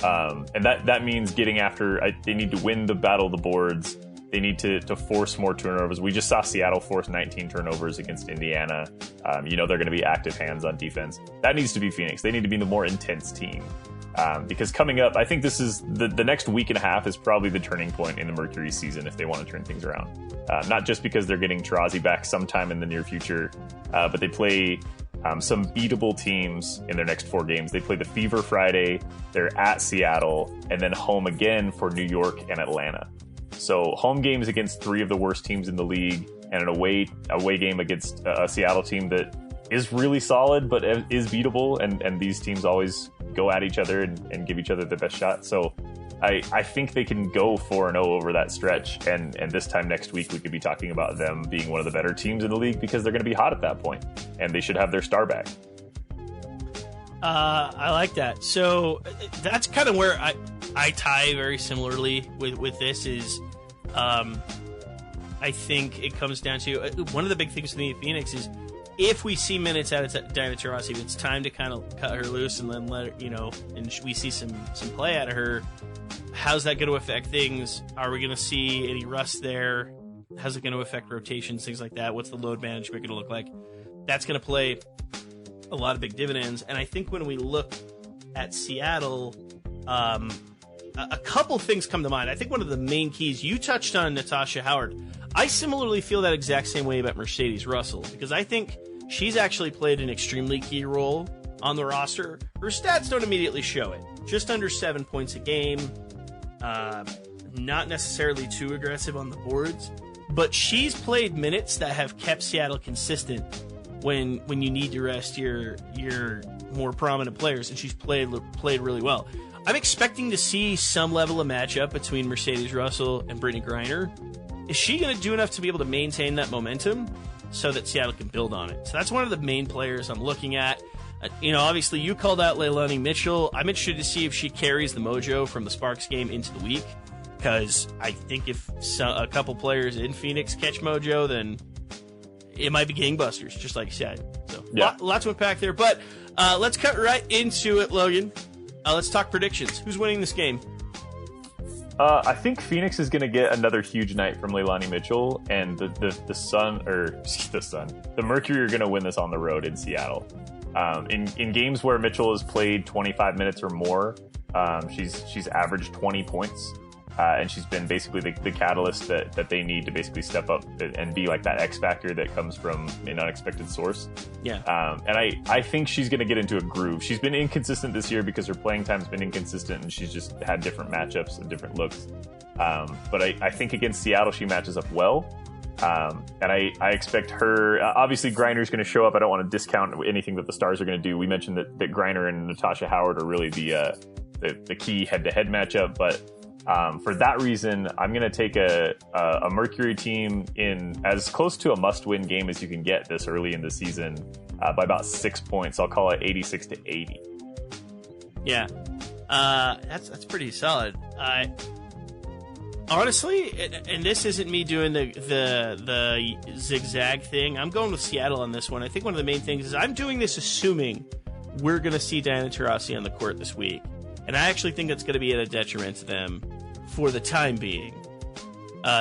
And that means getting after. They need to win the battle of the boards. They need to force more turnovers. We just saw Seattle force 19 turnovers against Indiana. They're going to be active hands on defense. That needs to be Phoenix. They need to be the more intense team. Because coming up, I think this is the next week and a half is probably the turning point in the Mercury season if they want to turn things around. Not just because they're getting Taurasi back sometime in the near future, but they play some beatable teams in their next 4 games. They play the Fever Friday, they're at Seattle, and then home again for New York and Atlanta. So home games against 3 of the worst teams in the league, and an away game against a Seattle team that is really solid but is beatable, and these teams always go at each other and give each other the best shot. So I think they can go 4-0 over that stretch, and this time next week we could be talking about them being one of the better teams in the league because they're going to be hot at that point, and they should have their star back. I like that. So that's kind of where I tie very similarly with this is I think it comes down to one of the big things for me at Phoenix is if we see minutes out of Diana Taurasi, it's time to kind of cut her loose and then let her, and we see some play out of her. How's that going to affect things? Are we going to see any rust there? How's it going to affect rotations, things like that? What's the load management going to look like? That's going to play a lot of big dividends. And I think when we look at Seattle, a couple things come to mind. I think one of the main keys, you touched on Natasha Howard. I similarly feel that exact same way about Mercedes Russell, because I think she's actually played an extremely key role on the roster. Her stats don't immediately show it. Just under 7 points a game. Not necessarily too aggressive on the boards. But she's played minutes that have kept Seattle consistent when you need to rest your more prominent players, and she's played really well. I'm expecting to see some level of matchup between Mercedes Russell and Brittany Griner. Is she going to do enough to be able to maintain that momentum so that Seattle can build on it? So that's one of the main players I'm looking at. Obviously you called out Leilani Mitchell. I'm interested to see if she carries the mojo from the Sparks game into the week, because I think if a couple players in Phoenix catch mojo, then it might be gangbusters, just like you said. So yeah. Lot to unpack there, but let's cut right into it, Logan. Let's talk predictions. Who's winning this game? I think Phoenix is going to get another huge night from Leilani Mitchell, and the Mercury are going to win this on the road in Seattle. In games where Mitchell has played 25 minutes or more, she's averaged 20 points, and she's been basically the catalyst that they need to basically step up and be like that X factor that comes from an unexpected source. Yeah. And I think she's going to get into a groove. She's been inconsistent this year because her playing time's been inconsistent, and she's just had different matchups and different looks. But I think against Seattle she matches up well. And I expect her, obviously Griner's going to show up. I don't want to discount anything that the Stars are going to do. We mentioned that Griner and Natasha Howard are really the key head-to-head matchup, but for that reason, I'm going to take a Mercury team in as close to a must-win game as you can get this early in the season by about 6 points. I'll call it 86-80. Yeah, that's pretty solid. Honestly, and this isn't me doing the zigzag thing. I'm going with Seattle on this one. I think one of the main things is I'm doing this assuming we're going to see Diana Taurasi on the court this week. And I actually think that's going to be at a detriment to them for the time being.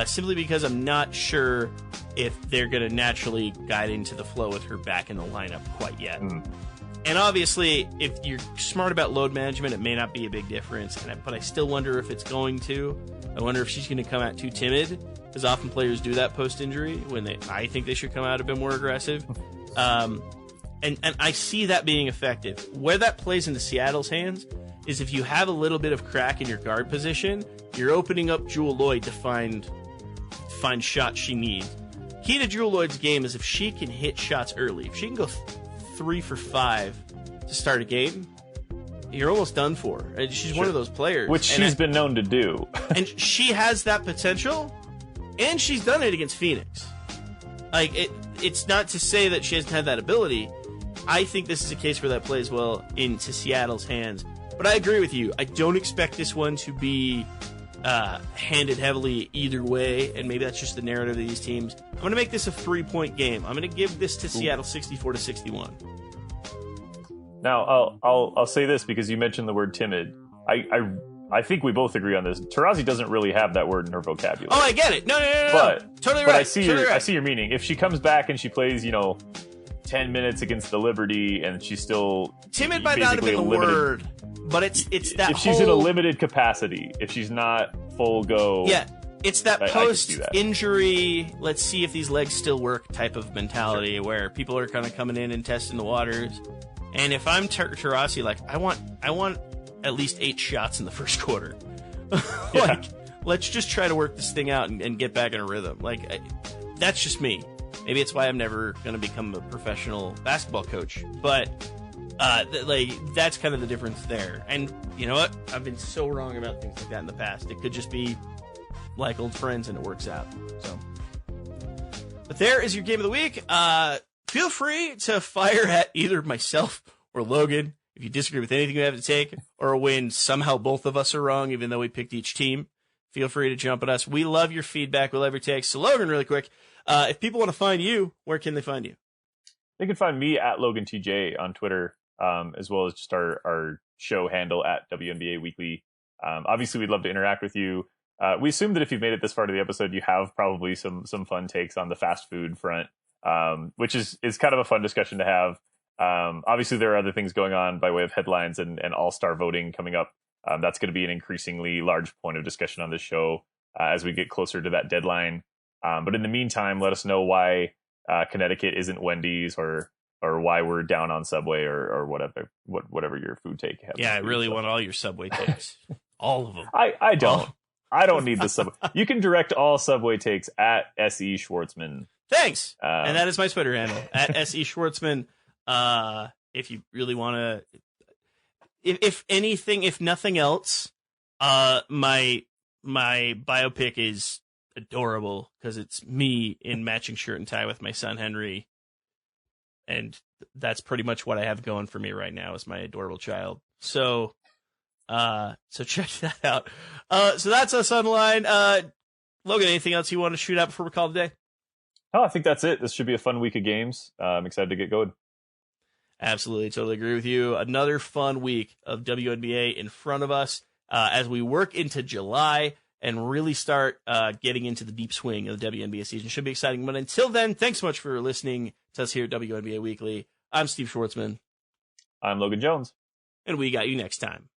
Simply because I'm not sure if they're going to naturally guide into the flow with her back in the lineup quite yet. And obviously, if you're smart about load management, it may not be a big difference. But I still wonder if it's going to. I wonder if she's going to come out too timid, because often players do that post-injury when I think they should come out a bit more aggressive. And I see that being effective. Where that plays into Seattle's hands is if you have a little bit of crack in your guard position, you're opening up Jewel Lloyd to find shots she needs. Key to Jewel Lloyd's game is if she can hit shots early. If she can go 3 for 5 to start a game, you're almost done for. She's one of those players. Which she's been known to do. And she has that potential, and she's done it against Phoenix. It's not to say that she hasn't had that ability. I think this is a case where that plays well into Seattle's hands. But I agree with you. I don't expect this one to be handed heavily either way, and maybe that's just the narrative of these teams. I'm going to make this a 3-point game. I'm going to give this to Seattle 64-61. Now, I'll say this because you mentioned the word timid. I think we both agree on this. Tarazi doesn't really have that word in her vocabulary. Oh, I get it. No. But Totally but right. I see your meaning. If she comes back and she plays, 10 minutes against the Liberty, and she's still timid might not have been the word, but it's that. If she's in a limited capacity, if she's not full go. Yeah, it's that post-injury, let's see if these legs still work type of mentality where people are kind of coming in and testing the waters. And if I'm Tarazi, like I want at least 8 shots in the first quarter. Let's just try to work this thing out and get back in a rhythm. That's just me. Maybe it's why I'm never going to become a professional basketball coach. But that's kind of the difference there. And you know what? I've been so wrong about things like that in the past. It could just be like old friends and it works out. So, but there is your game of the week. Feel free to fire at either myself or Logan if you disagree with anything we have to take, or when somehow both of us are wrong, even though we picked each team. Feel free to jump at us. We love your feedback. We love your takes. So Logan, really quick, if people want to find you, where can they find you? They can find me at LoganTJ on Twitter, as well as just our show handle at WNBA Weekly. Obviously, we'd love to interact with you. We assume that if you've made it this far to the episode, you have probably some fun takes on the fast food front, which is kind of a fun discussion to have. Obviously, there are other things going on by way of headlines and all-star voting coming up. That's going to be an increasingly large point of discussion on this show as we get closer to that deadline. But in the meantime, let us know why Connecticut isn't Wendy's, or why we're down on Subway, or whatever your food take. I really want all your Subway takes, all of them. I don't. I don't need the Subway. You can direct all Subway takes at SE Schwartzman. Thanks, and that is my Twitter handle at SE Schwartzman. If you really want to, if anything, if nothing else, my biopic is adorable because it's me in matching shirt and tie with my son Henry, and that's pretty much what I have going for me right now is my adorable child. So check that out. So that's us online. Logan, anything else you want to shoot out before we call it a day? Oh, I think that's it. This should be a fun week of games. I'm excited to get going. Absolutely, totally agree with you. Another fun week of WNBA in front of us as we work into July and really start getting into the deep swing of the WNBA season. Should be exciting. But until then, thanks so much for listening to us here at WNBA Weekly. I'm Steve Schwartzman. I'm Logan Jones. And we got you next time.